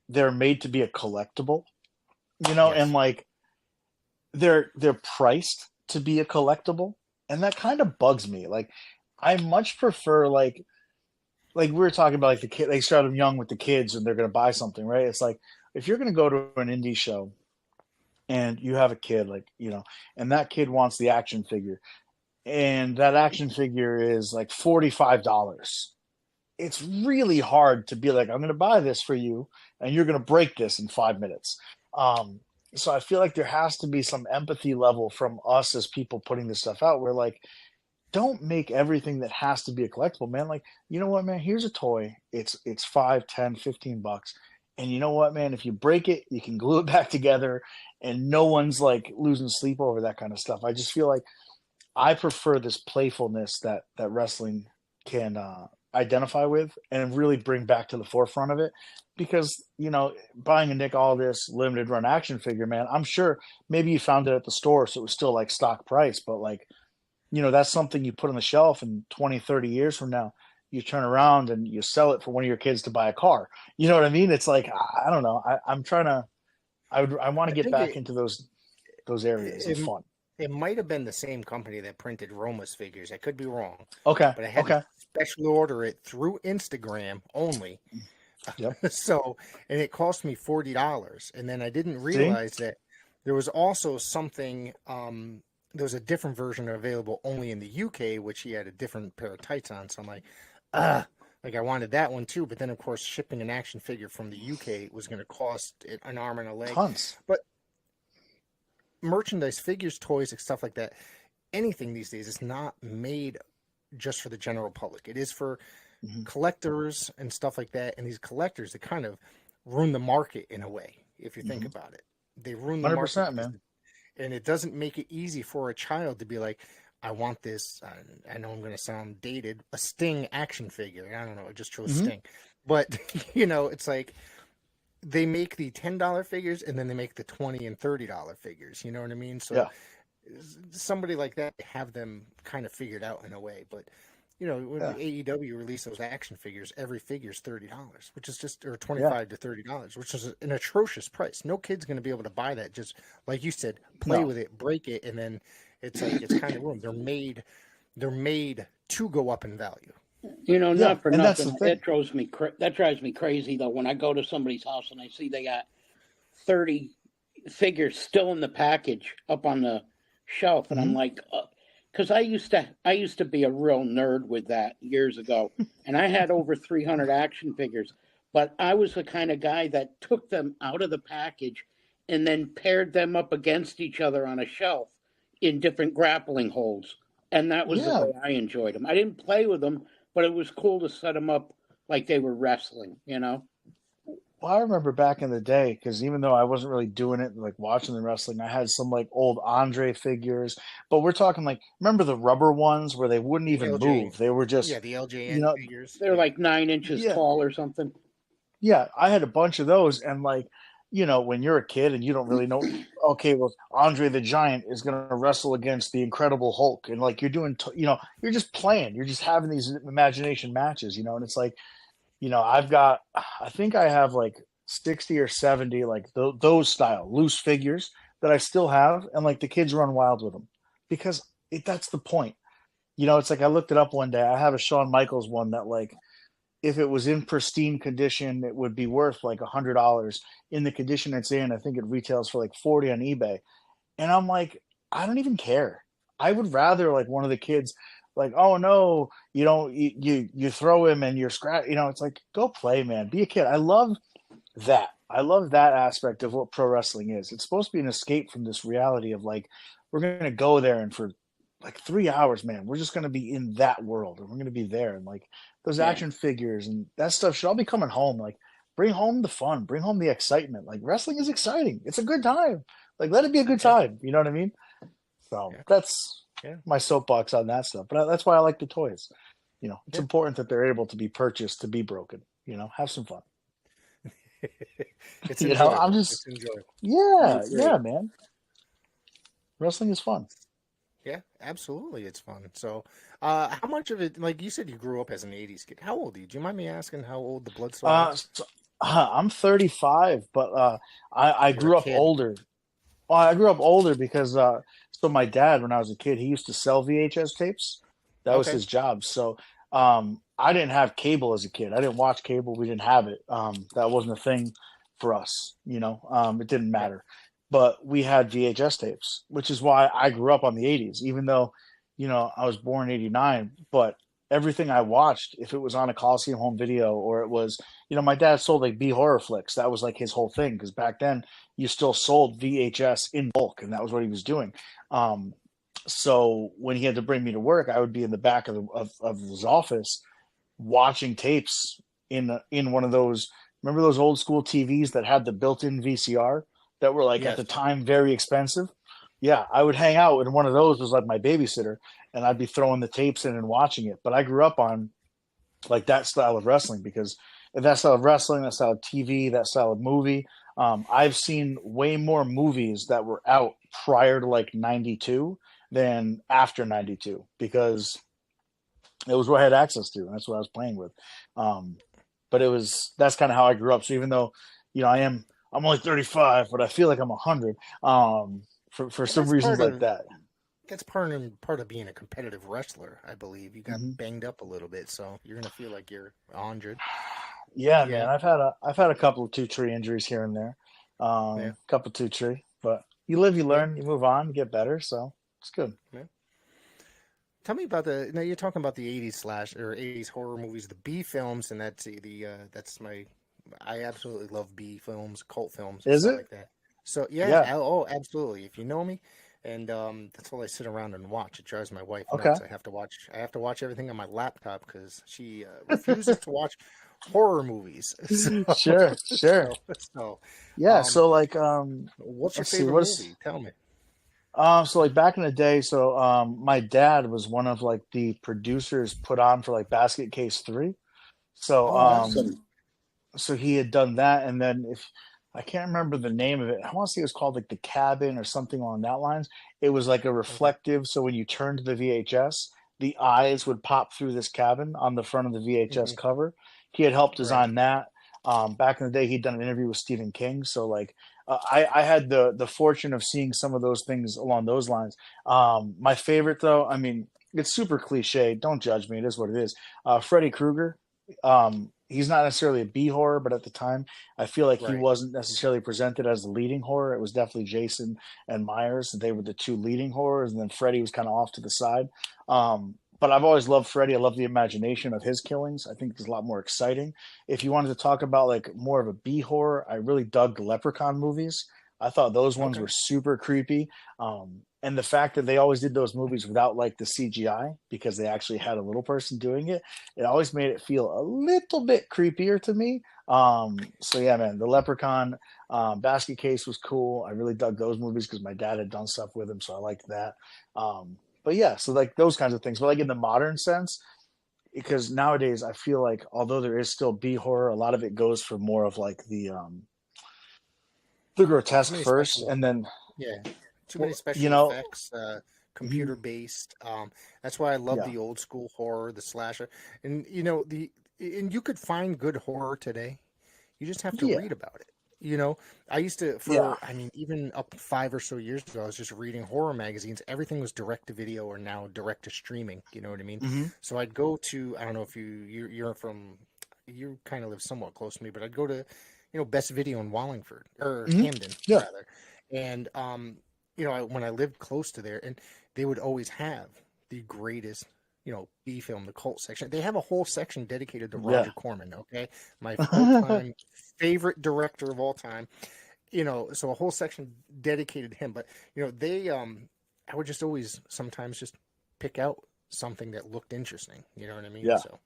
they're made to be a collectible, and yes, like they're priced to be a collectible, and that kind of bugs me. Like I much prefer like we were talking about like the kid they start them young with the kids and they're going to buy something, right? It's like if you're going to go to an indie show and you have a kid and that kid wants the action figure, and that action figure is like $45. It's really hard to be like, I'm going to buy this for you and you're going to break this in 5 minutes. um so I feel like there has to be some empathy level from us as people putting this stuff out, where like don't make everything that has to be a collectible, man. Like, you know what, man, here's a toy. It's 5, 10, 15 bucks, and you know what, man, if you break it you can glue it back together, and no one's like losing sleep over that kind of stuff. I just feel like I prefer this playfulness that wrestling can identify with and really bring back to the forefront of it. Because buying a Nick Aldis limited run action figure, man, I'm sure maybe you found it at the store, so it was still like stock price, but like that's something you put on the shelf, and 20, 30 years from now, you turn around and you sell it for one of your kids to buy a car. You know what I mean? It's like, I don't know. I'm trying to, I want to I get think back into those areas of it, fun. it might have been the same company that printed Roma's figures. I could be wrong, Okay. but I had to Okay. special order it through Instagram only. Yep. So, and it cost me $40, and then I didn't See? realize that there was also something. There was a different version available only in the UK, which he had a different pair of tights on. So I'm like, like I wanted that one too. But then, of course, shipping an action figure from the UK was going to cost an arm and a leg. Tons. But merchandise, figures, toys, and stuff like that, anything these days is not made just for the general public. It is for Mhm. collectors and stuff like that. And these collectors, they kind of ruin the market in a way, if you think Mhm. about it. They ruin the market 100%, because, man. and it doesn't make it easy for a child to be like, I want this. I know I'm going to sound dated, a Sting action figure. I don't know. I just chose Mhm. Sting, but it's like they make the $10 figures and then they make the $20 and $30 figures. You know what I mean? So Yeah. somebody like that, have them kind of figured out in a way. But when Yeah. AEW released those action figures, every figure is $30, which is just, or Yeah. $25 to $30, which is an atrocious price. No kid's going to be able to buy that. Just like you said, play No. with it, break it, and then it's like it's kind of ruined. they're made to go up in value. You know, Yeah, not for and that's nothing. the thing. That drives me crazy though. When I go to somebody's house and I see they got 30 figures still in the package up on the shelf, and I'm Mhm. like, because I used to be a real nerd with that years ago, and I had over 300 action figures, but I was the kind of guy that took them out of the package and then paired them up against each other on a shelf in different grappling holds, and that was the Yeah. way I enjoyed them. I didn't play with them, but it was cool to set them up like they were wrestling, you know? Well, I remember back in the day, because even though I wasn't really doing it, like watching the wrestling, I had some like old Andre figures. But we're talking like, remember the rubber ones where they wouldn't The even LJ, move? They were yeah, just, the you LJN know, figures. They're Yeah, like 9 inches yeah, tall or something. yeah. I had a bunch of those, and like, when you're a kid and you don't really know, okay, well, Andre the Giant is gonna wrestle against the Incredible Hulk, and like you're doing, you're just playing, you're just having these imagination matches, and it's like. I think I have like 60 or 70 like those style loose figures that I still have, and like the kids run wild with them because that's the point. It's like I looked it up one day. I have a Shawn Michaels one that like if it was in pristine condition, it would be worth like $100. In the condition it's in, I think it retails for like 40 on eBay. And I'm like, I don't even care. I would rather like one of the kids, like, oh no, you throw him and you're scratch. It's like go play, man. Be a kid. I love that. I love that aspect of what pro wrestling is. It's supposed to be an escape from this reality of like we're gonna go there and for like 3 hours, man, we're just gonna be in that world and we're gonna be there and like those Yeah. action figures and that stuff should all be coming home. Like bring home the fun, bring home the excitement. Like wrestling is exciting. It's a good time. Like let it be a good time. You know what I mean? So yeah, that's yeah, my soapbox on that stuff. But that's why I like the toys. It's yeah. important that they're able to be purchased to be broken. Have some fun. It's I'm enjoyable. just It's enjoyable. I yeah, agree. man. Wrestling is fun. Yeah, absolutely, it's fun. So, how much of it, like you said, you grew up as an '80s kid. How old are you? Do you mind me asking how old the Bloodsaw is? So, I'm 35, but I You're a grew up kid. older. Well, I grew up older because so my dad, when I was a kid, he used to sell VHS tapes. That was Okay. his job. So I didn't have cable as a kid. I didn't watch cable. We didn't have it. That wasn't a thing for us. It didn't Yeah. matter. But we had VHS tapes, which is why I grew up on the 80s, even though, I was born in 89. But everything I watched, if it was on a Coliseum home video or it was, my dad sold like B horror flicks. That was like his whole thing because back then you still sold VHS in bulk, and that was what he was doing. Um, so when he had to bring me to work, I would be in the back of his office watching tapes in one of those. Remember those old school TVs that had the built-in VCR that were like at Yes. the time very expensive? Yeah, I would hang out and one of those was like my babysitter, and I'd be throwing the tapes in and watching it. But I grew up on like that style of wrestling because that style of wrestling, that style of TV, that style of movie. I've seen way more movies that were out prior to like 92 than after 92 because it was what I had access to. And that's what I was playing with. Um, but that's kind of how I grew up. So even though, I'm only 35, but I feel like I'm 100 for Well, some reasons like that. that's part of being a competitive wrestler. I believe you got Hmm. banged up a little bit, so you're gonna feel like you're 100. Yeah, man. Yeah. I've had a couple of two tree injuries here and there. Yeah. Couple two tree, but you live, you Yeah. learn, you move on, you get better. So it's good. Yeah. Tell me about the. Now you're talking about the '80s slash or '80s horror movies, the B films, and that's my. I absolutely love B films, cult films, and Is stuff it? like that. So yeah, Yeah. oh, absolutely. If you know me, and that's all I sit around and watch. It drives my wife Okay. nuts. I have to watch everything on my laptop because she refuses to watch horror movies. So, Sure. Sure. so, Yeah. um, So like, what's your let's see, favorite movie? Tell me. so like back in the day, so my dad was one of like the producers put on for like Basket Case 3. So Oh, nice. Awesome. so he had done that, and then if I can't remember the name of it, I want to say it was called like the Cabin or something along that lines. It was like a Okay. reflective, so when you turned the VHS, the eyes would pop through this cabin on the front of the VHS Hmm. cover. He had helped Right. design that. Back in the day, he'd done an interview with Stephen King, so like I had the fortune of seeing some of those things along those lines. My favorite though, I mean, it's super cliche. Don't judge me. It is what it is. Freddy Krueger. He's not necessarily a B horror, but at the time, I feel like he Right. wasn't necessarily presented as the leading horror. It was definitely Jason and Myers. They were the two leading horrors, and then Freddy was kind of off to the side. But I've always loved Freddy. I love the imagination of his killings. I think it's a lot more exciting. If you wanted to talk about like more of a B horror, I really dug the Leprechaun movies. I thought those ones Okay. were super creepy. And the fact that they always did those movies without like the CGI because they actually had a little person doing it, it always made it feel a little bit creepier to me. So yeah, man, the Leprechaun Basket Case was cool. I really dug those movies because my dad had done stuff with him, so I liked that. But yeah, so like those kinds of things. But like in the modern sense, because nowadays I feel like although there is still B horror, a lot of it goes for more of like the Too grotesque many first, special, and then yeah, too many well, you special know, effects, mhm, computer based. That's why I love yeah, the old school horror, the slasher, and and you could find good horror today. You just have to yeah, read about it. You know, I used to, yeah, I mean, even up 5 or so years ago, I was just reading horror magazines. Everything was direct to video or now direct to streaming. You know what I mean? hmm, So I'd go to, I don't know if you're from, you kind of live somewhat close to me, but I'd go to, Best Video in Wallingford or hmm, Hamden yeah, rather. And, when I lived close to there, and they would always have the greatest, B film, the cult section. They have a whole section dedicated to yeah. Roger Corman. Okay, my all-time favorite director of all time. So a whole section dedicated to him. But I would just always sometimes just pick out something that looked interesting. You know what I mean? Yeah. So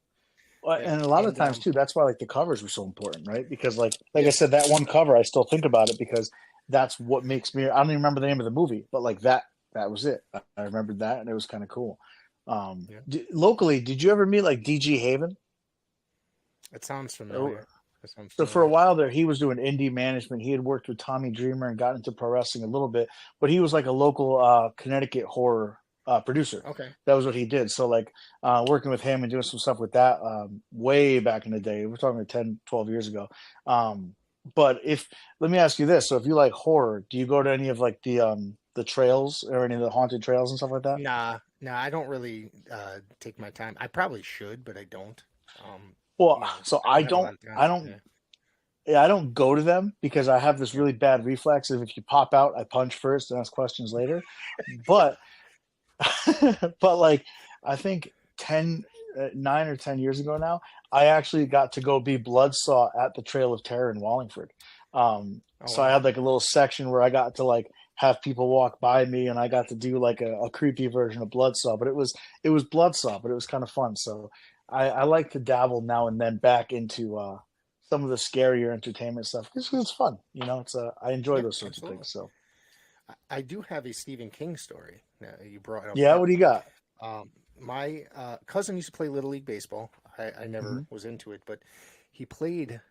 Well, yeah, and a lot of and times too, that's why like the covers were so important, right? Because like I yeah, said, that one cover, I still think about it because that's what makes me. I don't even remember the name of the movie, but like that was it. I remembered that, and it was kind of cool. yeah, Locally, did you ever meet like DG Haven? it sounds familiar. Or- It sounds So for a familiar. while there, he was doing indie management. He had worked with Tommy Dreamer and got into pro wrestling a little bit, but he was like a local Connecticut horror producer. Okay, That was what he did. So like working with him and doing some stuff with that way back in the day. We're talking 10, 12 years ago. Um, but if let me ask you this: so if you like horror, do you go to any of like the trails or any of the haunted trails and stuff like that? nah, I don't really take my time. I probably should, but I don't. Well, so I don't have a lot of time. Yeah. Yeah, I don't go to them because I have this Yeah. really bad reflex of if you pop out, I punch first and ask questions later. But but like I think 9 or 10 years ago now, I actually got to go be Bloodsaw at the Trail of Terror in Wallingford. Oh So I wow. had like a little section where I got to like have people walk by me and I got to do like a creepy version of Bloodsaw, but it was Bloodsaw, but it was kind of fun. So I like to dabble now and then back into some of the scarier entertainment stuff because it's fun. It's I enjoy Yep, those sorts of absolutely. things. So I do have a Stephen King story. You brought up yeah, him. what do you got? My cousin used to play Little League Baseball. I never Hmm. was into it, but he played.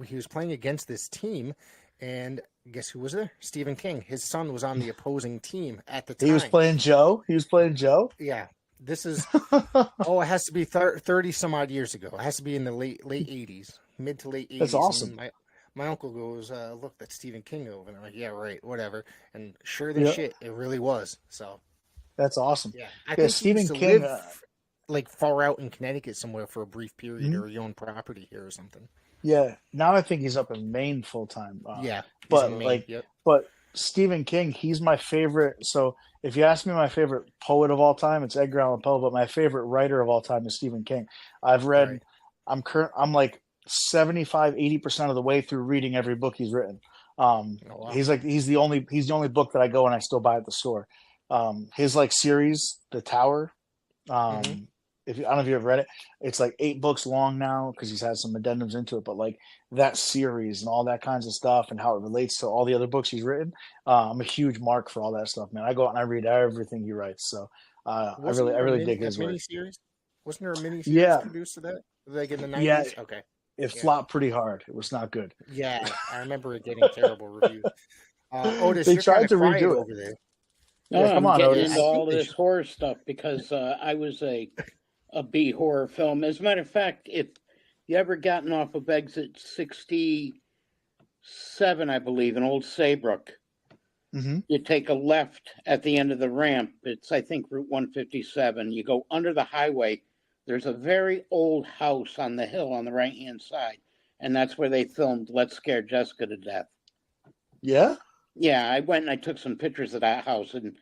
He was playing against this team, and guess who was there? Stephen King. His son was on the opposing team at the He was time. playing Joe. He was playing Joe. Yeah, this is. Oh, it has to be 30 some odd years ago. It has to be in the late 80s, mid to late That's 80s. awesome. And my uncle goes, "Look, that's Stephen King over there." I'm like, "Yeah, right, whatever." And sure than Yeah, shit, it really was. So that's awesome. yeah, I Yeah, think he used Stephen to King. live like far out in Connecticut somewhere for a brief period, Mhm. or he owned property here or something. Yeah, now I think he's up in Maine full time. Yeah, he's in But Maine. like, Yep. but Stephen King, he's my favorite. So if you ask me my favorite poet of all time, it's Edgar Allan Poe. But my favorite writer of all time is Stephen King. I've read. Right. I'm like 75, 80% of the way through reading every book he's written. Oh wow. He's the only book that I go and I still buy at the store. His like series, The Tower. Mm-hmm. Um, I don't know if you ever read it, it's like 8 books long now because he's had some addendums into it. But like that series and all that kinds of stuff and how it relates to all the other books he's written, I'm a huge mark for all that stuff, man. I go out and I read everything he writes. So I Wasn't really, I there really dig his a work. mini series? Wasn't there a mini series Yeah, produced to that? Like in the yeah, 90s? Okay. it Yeah. flopped pretty hard. It was not good. Yeah, I remember it getting terrible reviews. Otis, They you're kind tried of to quiet redo it. over there. No, Yeah, come I'm on, getting Yeah, into I Otis. think all of they this should. horror stuff because I was a B horror film. As a matter of fact, if you ever gotten off of exit 67, I believe, in Old Saybrook, Mm-hmm. You take a left at the end of the ramp. It's, I think, Route 157. You go under the highway. There's a very old house on the hill on the right-hand side, and that's where they filmed Let's Scare Jessica to Death. Yeah? Yeah, I went and I took some pictures of that house, and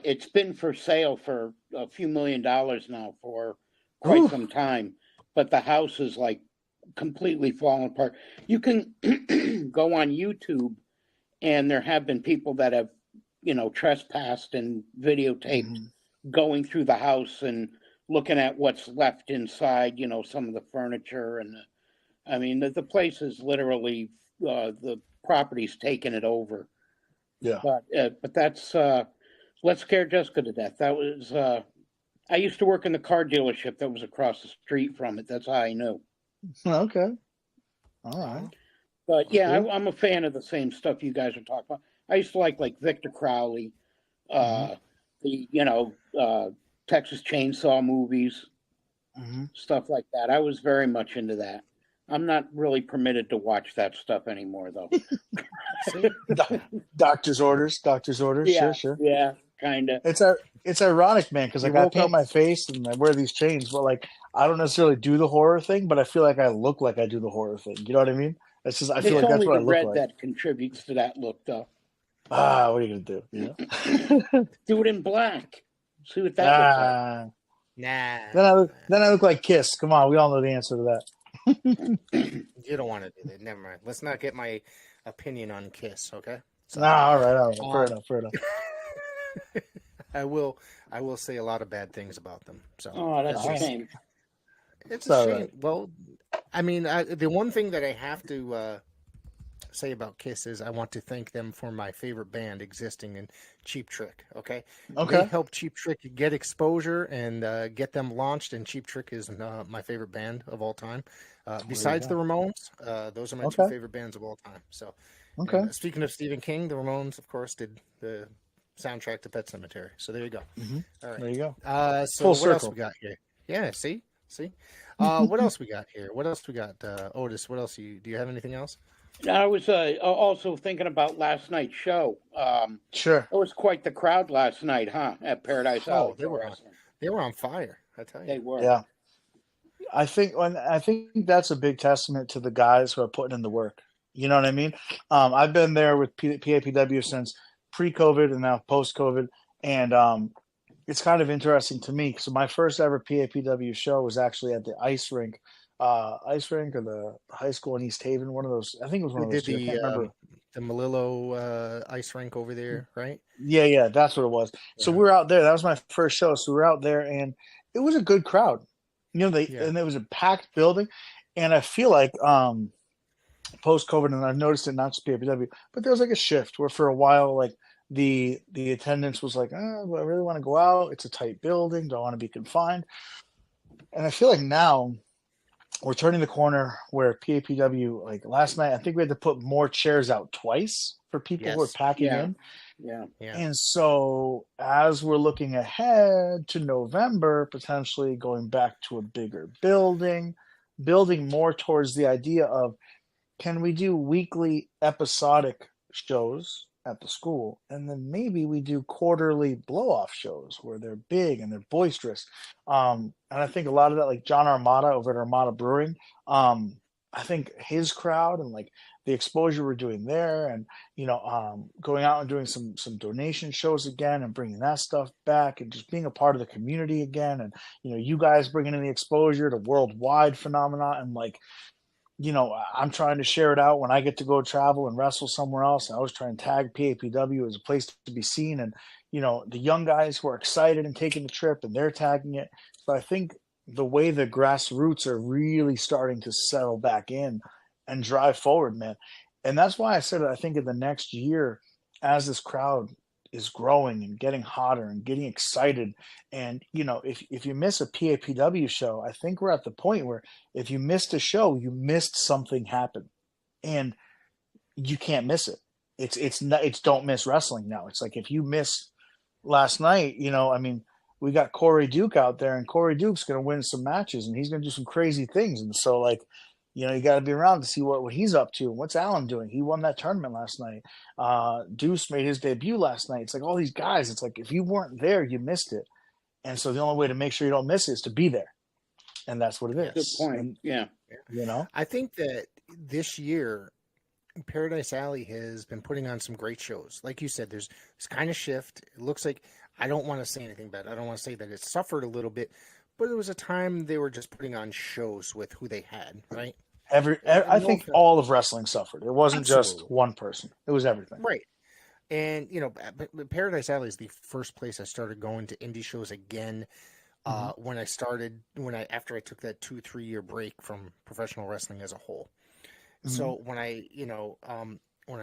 it's been for sale for a few $1,000,000 now for quite Ooh. some time, but the house is like completely falling apart. You can go on YouTube, and there have been people that have, trespassed and videotaped going through the house and looking at what's left inside, some of the furniture. And I mean, the place is literally, the property's taken it over. Yeah. But that's, Let's Scare Jessica to Death. That was, I used to work in the car dealership that was across the street from it. That's how I knew. Okay. All right. But yeah, I'm a fan of the same stuff you guys are talking about. I used to like Victor Crowley, the Texas Chainsaw movies, stuff like that. I was very much into that. I'm not really permitted to watch that stuff anymore, though. Doctor's orders. Yeah, Sure. yeah, kind of. It's ironic, man, because like I paint my face and I wear these chains, but like I don't necessarily do the horror thing, but I feel like I look like I do the horror thing. You know what I mean? It's just I feel like that's what I look like. It's only the red that contributes to that look, though. What are you gonna do? Yeah. Do it in black. See what that looks like. Nah. Then I look like Kiss. Come on, we all know the answer to that. You don't want to do that. Never mind. Let's not get my opinion on Kiss, okay? So, all right. Fair enough. I will say a lot of bad things about them. So that's a shame. It's a shame. Right. Well, I mean, the one thing that I have to say about Kiss is I want to thank them for my favorite band existing in Cheap Trick. Okay. They helped Cheap Trick get exposure and get them launched, and Cheap Trick is my favorite band of all time. Besides the Ramones, those are my two favorite bands of all time. So, speaking of Stephen King, the Ramones, of course, did the soundtrack to Pet Sematary. So there you go. All right. There you go. So what else we got here? Yeah. See. What else we got here? What else we got? Otis, what else do you have anything else? I was also thinking about last night's show. Sure. It was quite the crowd last night, huh? At Paradise Alley. They were on fire, I tell you. They were. Yeah. I think that's a big testament to the guys who are putting in the work. You know what I mean? I've been there with PAPW since pre-COVID and now post-COVID, and it's kind of interesting to me because my first ever PAPW show was actually at the ice rink or the high school in East Haven. One of those, I think it was one of those. Two. I can't remember. The Malillo ice rink over there, right? Yeah, that's what it was. Yeah. So we were out there. That was my first show. So we were out there, and it was a good crowd. You know, and it was a packed building, and I feel like post-COVID, and I've noticed it not just PAPW, but there was like a shift where for a while, like the attendance was like, oh, I really want to go out. It's a tight building. Don't want to be confined. And I feel like now we're turning the corner where PAPW, like last night, I think we had to put more chairs out twice for people who are packing in. Yeah. And so as we're looking ahead to November, potentially going back to a bigger building more towards the idea of, can we do weekly episodic shows at the school? And then maybe we do quarterly blow-off shows where they're big and they're boisterous. And I think a lot of that, like John Armada over at Armada Brewing, I think his crowd and like the exposure we're doing there, and going out and doing some donation shows again and bringing that stuff back and just being a part of the community again, and you guys bringing in the exposure to worldwide phenomena, and like I'm trying to share it out when I get to go travel and wrestle somewhere else. I always try and tag PAPW as a place to be seen, and the young guys who are excited and taking the trip and they're tagging it. So I think the way the grassroots are really starting to settle back in and drive forward, man. And that's why I said I think in the next year, as this crowd is growing and getting hotter and getting excited, and if you miss a PAPW show, I think we're at the point where if you missed a show, you missed something happen, and you can't miss it. It's don't miss wrestling now. It's like if you miss last night, we got Corey Duke out there, and Corey Duke's going to win some matches, and he's going to do some crazy things. And so, like, You know, you got to be around to see what he's up to. What's Alan doing? He won that tournament last night. Deuce made his debut last night. It's like all these guys. It's like if you weren't there, you missed it. And so the only way to make sure you don't miss it is to be there. And that's what it is. Good point. And, Yeah. you know, I think that this year, Paradise Alley has been putting on some great shows. Like you said, there's this kind of shift. It looks like, I don't want to say anything bad. I don't want to say that it suffered a little bit, but there was a time they were just putting on shows with who they had, right? I think all of wrestling suffered. It wasn't just Absolutely. one person. It was everything. Right. And, you know, Paradise Alley is the first place I started going to indie shows again. After I took that 2-3 year break from professional wrestling as a whole. So when I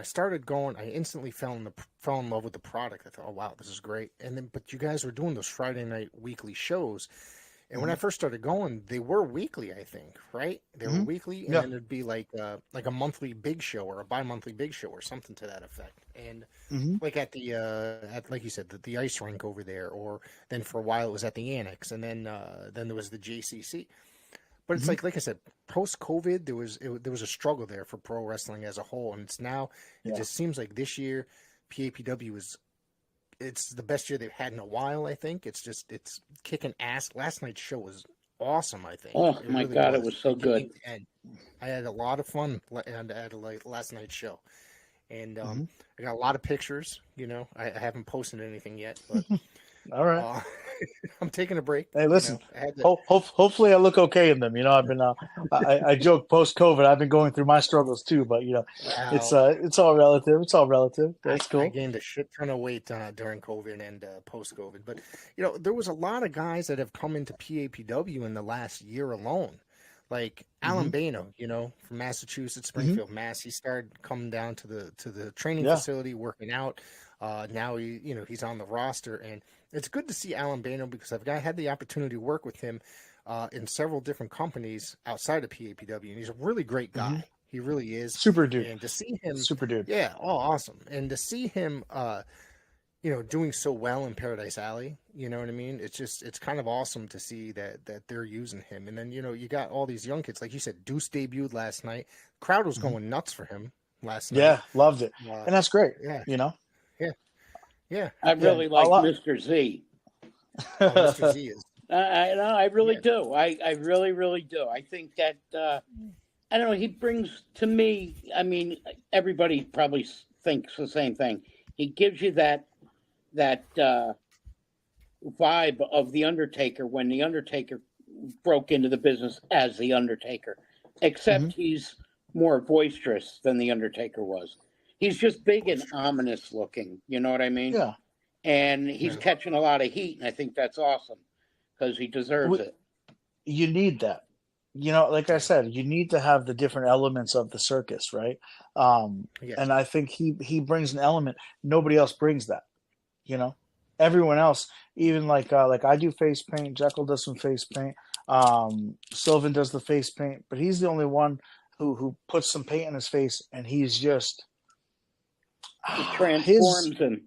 started going, I instantly fell in love with the product. I thought, oh wow, this is great. But you guys were doing those Friday night weekly shows, and when I first started going, they were weekly, I think, right? They were weekly, and then it'd be like a monthly big show or a bi-monthly big show or something to that effect. And like at the like you said, the ice rink over there, or then for a while it was at the Annex, and then there was the JCC. But it's like I said, post-COVID, there was a struggle there for pro wrestling as a whole, and it just seems like this year, PAPW it's the best year they've had in a while. I think it's kicking ass. Last night's show was awesome. I think. Oh my God, it was so good. And I had a lot of fun at last night's show, and I got a lot of pictures. You know, I haven't posted anything yet, but. All right. I'm taking a break. Hey, listen. You know, hopefully, I look okay in them. You know, I've been. I joke post-COVID. I've been going through my struggles too, but you know, it's all relative. It's all relative. That's cool. I gained a shit ton of weight during COVID and post-COVID, but you know, there was a lot of guys that have come into PAPW in the last year alone. Like Alan Bano, you know, from Massachusetts, Springfield, Mass. He started coming down to the training facility, working out. Now he's on the roster, and it's good to see Alan Bano because I've had the opportunity to work with him in several different companies outside of PAPW, and he's a really great guy. He really is. Super dude. And to see him, super dude. Yeah. Oh, awesome. And to see him, doing so well in Paradise Alley, you know what I mean? It's kind of awesome to see that they're using him. And then, you know, you got all these young kids, like you said, Deuce debuted last night. Crowd was going nuts for him last night. Yeah. Loved it. And that's great. Yeah. You know? Yeah. I really like Mr. Z. Oh, Mr. Z is. I really do. I really, really do. I think that, I don't know, he brings to me, I mean, everybody probably thinks the same thing. He gives you that vibe of The Undertaker when The Undertaker broke into the business as The Undertaker, except he's more boisterous than The Undertaker was. He's just big and ominous looking. You know what I mean? Yeah. And he's catching a lot of heat, and I think that's awesome because he deserves it. You need that. You know, like I said, you need to have the different elements of the circus, right? And I think he brings an element. Nobody else brings that. You know, everyone else, even like I do face paint. Jekyll does some face paint. Sylvan does the face paint, but he's the only one who puts some paint in his face, and he's just. He transforms him.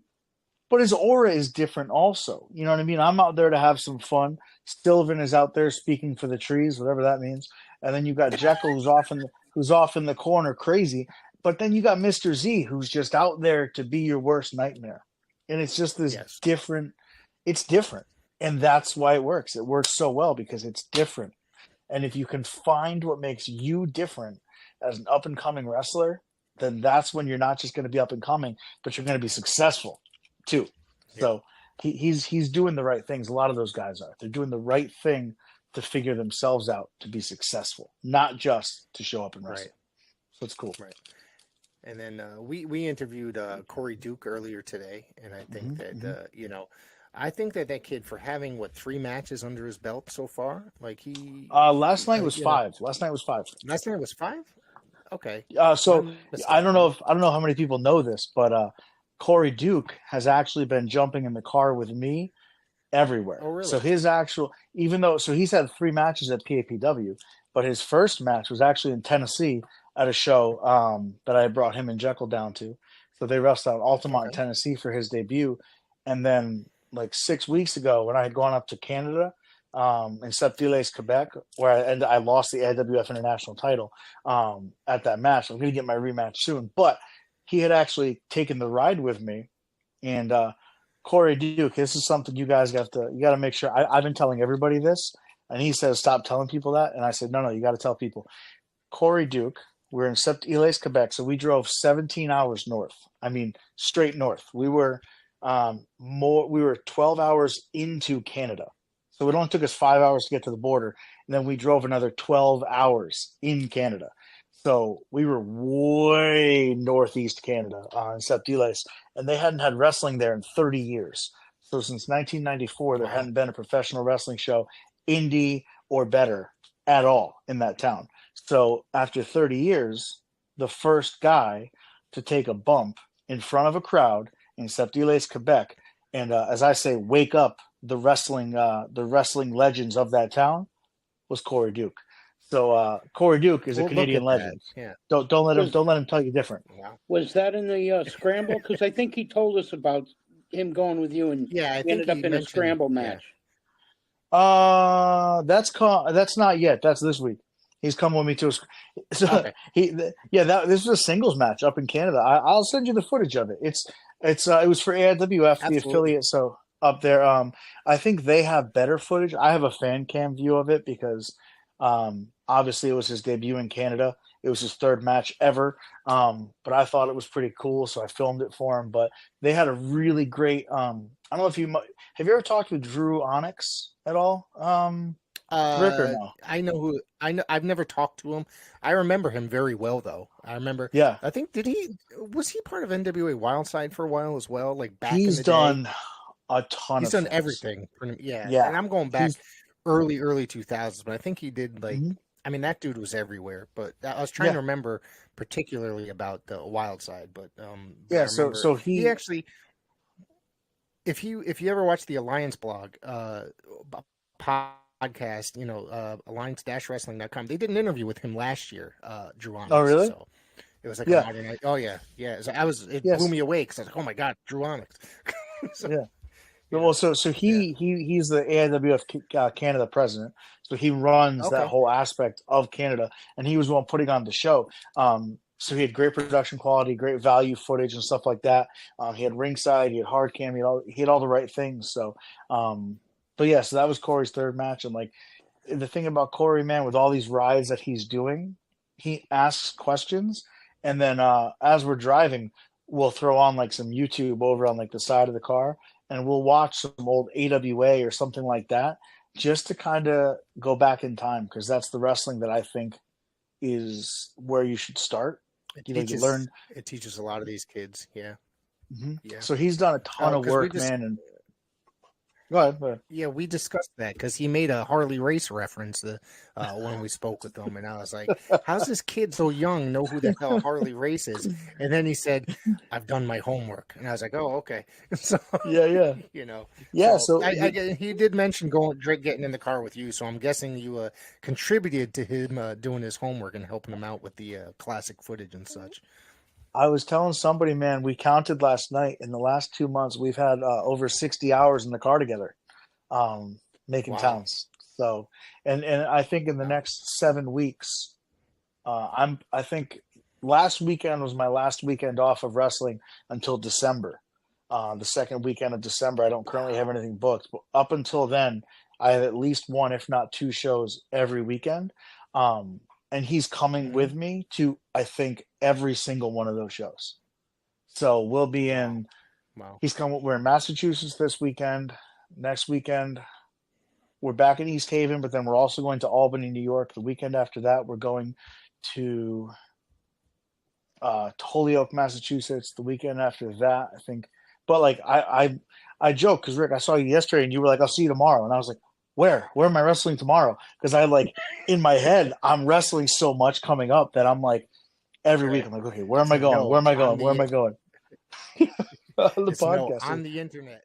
But his aura is different also. You know what I mean? I'm out there to have some fun. Sylvan is out there speaking for the trees, whatever that means. And then you got Jekyll who's off in the corner crazy. But then you got Mr. Z who's just out there to be your worst nightmare. And it's just this different. It's different. And that's why it works. It works so well because it's different. And if you can find what makes you different as an up and coming wrestler, then that's when you're not just going to be up and coming, but you're going to be successful too. So he's doing the right things. A lot of those guys are. They're doing the right thing to figure themselves out to be successful, not just to show up and wrestle. So it's cool. Right. And then we interviewed Corey Duke earlier today, and I think that I think that kid, for having 3 matches under his belt so far, like he last night was 5. Last night was 5. Last night was 5. Okay. So I don't know how many people know this, but Corey Duke has actually been jumping in the car with me everywhere. Oh, really? So his actual, he's had 3 matches at PAPW, but his first match was actually in Tennessee at a show that I brought him and Jekyll down to. So they wrestled out Altamont in Tennessee for his debut. And then like 6 weeks ago when I had gone up to Canada, in Septiles, Quebec, where I lost the AWF International title at that match. I'm going to get my rematch soon. But he had actually taken the ride with me. And Corey Duke, this is something you guys got to make sure. I've been telling everybody this. And he says, stop telling people that. And I said, no, you got to tell people. Corey Duke, we're in Sept-Îles, Quebec. So we drove 17 hours north. I mean, straight north. We were 12 hours into Canada. So it only took us 5 hours to get to the border, and then we drove another 12 hours in Canada. So we were way northeast Canada in Sept-Îles, and they hadn't had wrestling there in 30 years. So since 1994, there hadn't been a professional wrestling show, indie or better, at all in that town. So after 30 years, the first guy to take a bump in front of a crowd in Sept-Îles, Quebec, and as I say, wake up the wrestling legends of that town was Corey Duke. So Corey Duke is a Canadian legend. Yeah. Don't let him tell you different. Was that in the scramble? Because I think he told us about him going with you, and I think ended up in a scramble match. That's not yet. That's this week. He's coming with me to a. This was a singles match up in Canada. I'll send you the footage of it. It was for AIWF, the affiliate. So up there, I think they have better footage. I have a fan cam view of it because obviously it was his debut in Canada. It was his third match ever. But I thought it was pretty cool, so I filmed it for him. But they had a really great. I don't know if have you ever talked with Drew Onyx at all? Rick or no? I know. I've never talked to him. I remember him very well, though. I remember. Yeah. I think was he part of NWA Wildside for a while as well? Like back he's in the done day? a ton. He's of done things. Everything. Yeah. Yeah. And I'm going back early 2000s, but I think he did like. Mm-hmm. I mean, that dude was everywhere. But I was trying to remember particularly about the Wildside. But So he actually. If you ever watch the Alliance blog, podcast, alliance-wrestling.com, they did an interview with him last year, Drew Onyx. Oh, really? So it was like a modern night. Oh, yeah. Yeah. So it blew me away because I was like, oh, my God, Drew Onyx. Well, so he's the AIWF Canada president. So he runs that whole aspect of Canada, and he was the one putting on the show. So he had great production quality, great value footage and stuff like that. He had ringside, he had hard cam, he had all the right things. So, so that was Corey's third match. And like the thing about Corey, man, with all these rides that he's doing, he asks questions, and then as we're driving, we'll throw on like some YouTube over on like the side of the car, and we'll watch some old AWA or something like that, just to kind of go back in time, because that's the wrestling that I think is where you should start. It teaches a lot of these kids. Yeah. Mm-hmm. Yeah. So he's done a ton of work, man. And go ahead. Yeah, we discussed that because he made a Harley race reference when we spoke with him, and I was like, "How's this kid so young know who the hell Harley race is?" And then he said, "I've done my homework," and I was like, "Oh, okay." So he did mention getting in the car with you, so I'm guessing you contributed to him doing his homework and helping him out with the classic footage and such. I was telling somebody, man, we counted last night. In the last 2 months, we've had over 60 hours in the car together, making towns. So, and I think in the next 7 weeks, I think last weekend was my last weekend off of wrestling until December. The second weekend of December, I don't currently have anything booked, but up until then, I have at least one, if not two shows every weekend. And he's coming with me to, I think, every single one of those shows. So we'll be in. Wow. We're in Massachusetts this weekend. Next weekend, we're back in East Haven, but then we're also going to Albany, New York. The weekend after that, we're going to Holyoke, Massachusetts. The weekend after that, I think. But like I joke because Rick, I saw you yesterday, and you were like, "I'll see you tomorrow," and I was like, Where am I wrestling tomorrow? Because I in my head, I'm wrestling so much coming up that I'm like, every week, I'm like, okay, where am I going? Where am I going? Where am I going? On the podcast. On the internet.